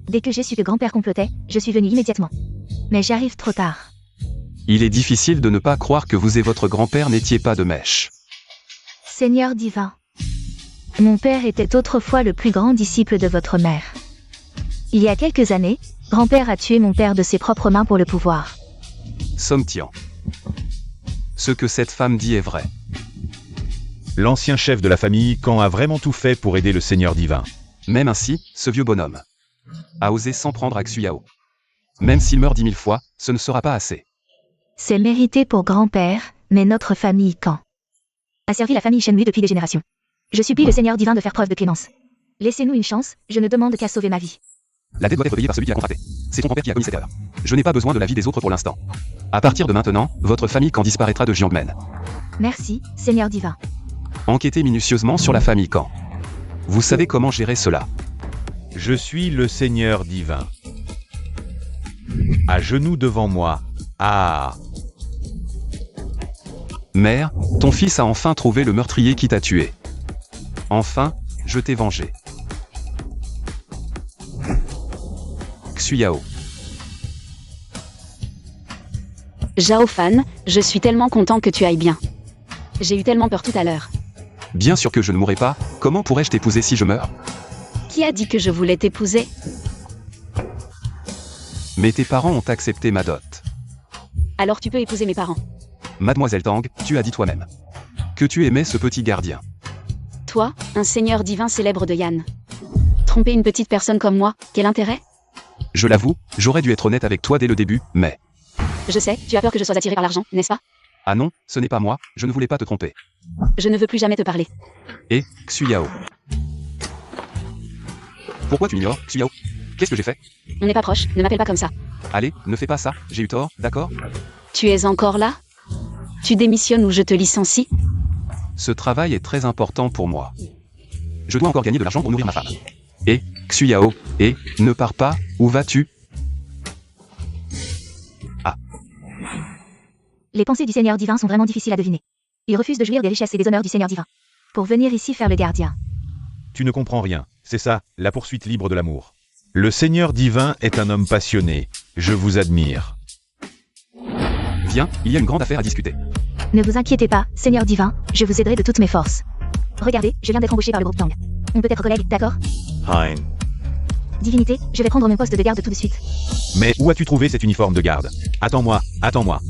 Dès que j'ai su que grand-père complotait, je suis venu immédiatement. Mais j'arrive trop tard. Il est difficile de ne pas croire que vous et votre grand-père n'étiez pas de mèche. Seigneur divin. Mon père était autrefois le plus grand disciple de votre mère. Il y a quelques années, grand-père a tué mon père de ses propres mains pour le pouvoir. Song Tian. Ce que cette femme dit est vrai. L'ancien chef de la famille Kan a vraiment tout fait pour aider le Seigneur divin. Même ainsi, ce vieux bonhomme a osé s'en prendre à Xuyao. Même s'il meurt 10 000 fois, ce ne sera pas assez. C'est mérité pour grand-père, mais notre famille Kan a servi la famille Shenwu depuis des générations. Je supplie le Seigneur divin de faire preuve de clémence. Laissez-nous une chance, je ne demande qu'à sauver ma vie. La dette doit être payée par celui qui a contracté. C'est ton grand-père qui a commis cette erreur. Je n'ai pas besoin de l'avis des autres pour l'instant. À partir de maintenant, votre famille Kan disparaîtra de Jiangmen. Merci, Seigneur divin. Enquêtez minutieusement sur la famille Kan. Vous savez comment gérer cela. Je suis le Seigneur divin. À genoux devant moi. Ah. Mère, ton fils a enfin trouvé le meurtrier qui t'a tué. Enfin, je t'ai vengé. Xuyao. Zhao Fan, je suis tellement content que tu ailles bien. J'ai eu tellement peur tout à l'heure. Bien sûr que je ne mourrai pas, comment pourrais-je t'épouser si je meurs? Qui a dit que je voulais t'épouser? Mais tes parents ont accepté ma dot. Alors tu peux épouser mes parents. Mademoiselle Tang, tu as dit toi-même que tu aimais ce petit gardien. Toi, un seigneur divin célèbre de Yan. Tromper une petite personne comme moi, quel intérêt? Je l'avoue, j'aurais dû être honnête avec toi dès le début, mais... Je sais, tu as peur que je sois attiré par l'argent, n'est-ce pas? Ah non, ce n'est pas moi, je ne voulais pas te tromper. Je ne veux plus jamais te parler. Et, Xuyao. Pourquoi tu m'ignores, Xuyao? Qu'est-ce que j'ai fait? On n'est pas proche, ne m'appelle pas comme ça. Allez, ne fais pas ça, j'ai eu tort, d'accord? Tu es encore là? Tu démissionnes ou je te licencie? Ce travail est très important pour moi. Je dois encore gagner de l'argent pour nourrir ma femme. Et, Xuyao, et, ne pars pas, où vas-tu? Les pensées du Seigneur divin sont vraiment difficiles à deviner. Il refuse de jouir des richesses et des honneurs du Seigneur divin. Pour venir ici faire le gardien. Tu ne comprends rien. C'est ça, la poursuite libre de l'amour. Le Seigneur divin est un homme passionné. Je vous admire. Viens, il y a une grande affaire à discuter. Ne vous inquiétez pas, Seigneur divin, je vous aiderai de toutes mes forces. Regardez, je viens d'être embauché par le groupe Tang. On peut être collègues, d'accord? Hein. Divinité, je vais prendre mon poste de garde tout de suite. Mais où as-tu trouvé cet uniforme de garde? Attends-moi, attends-moi.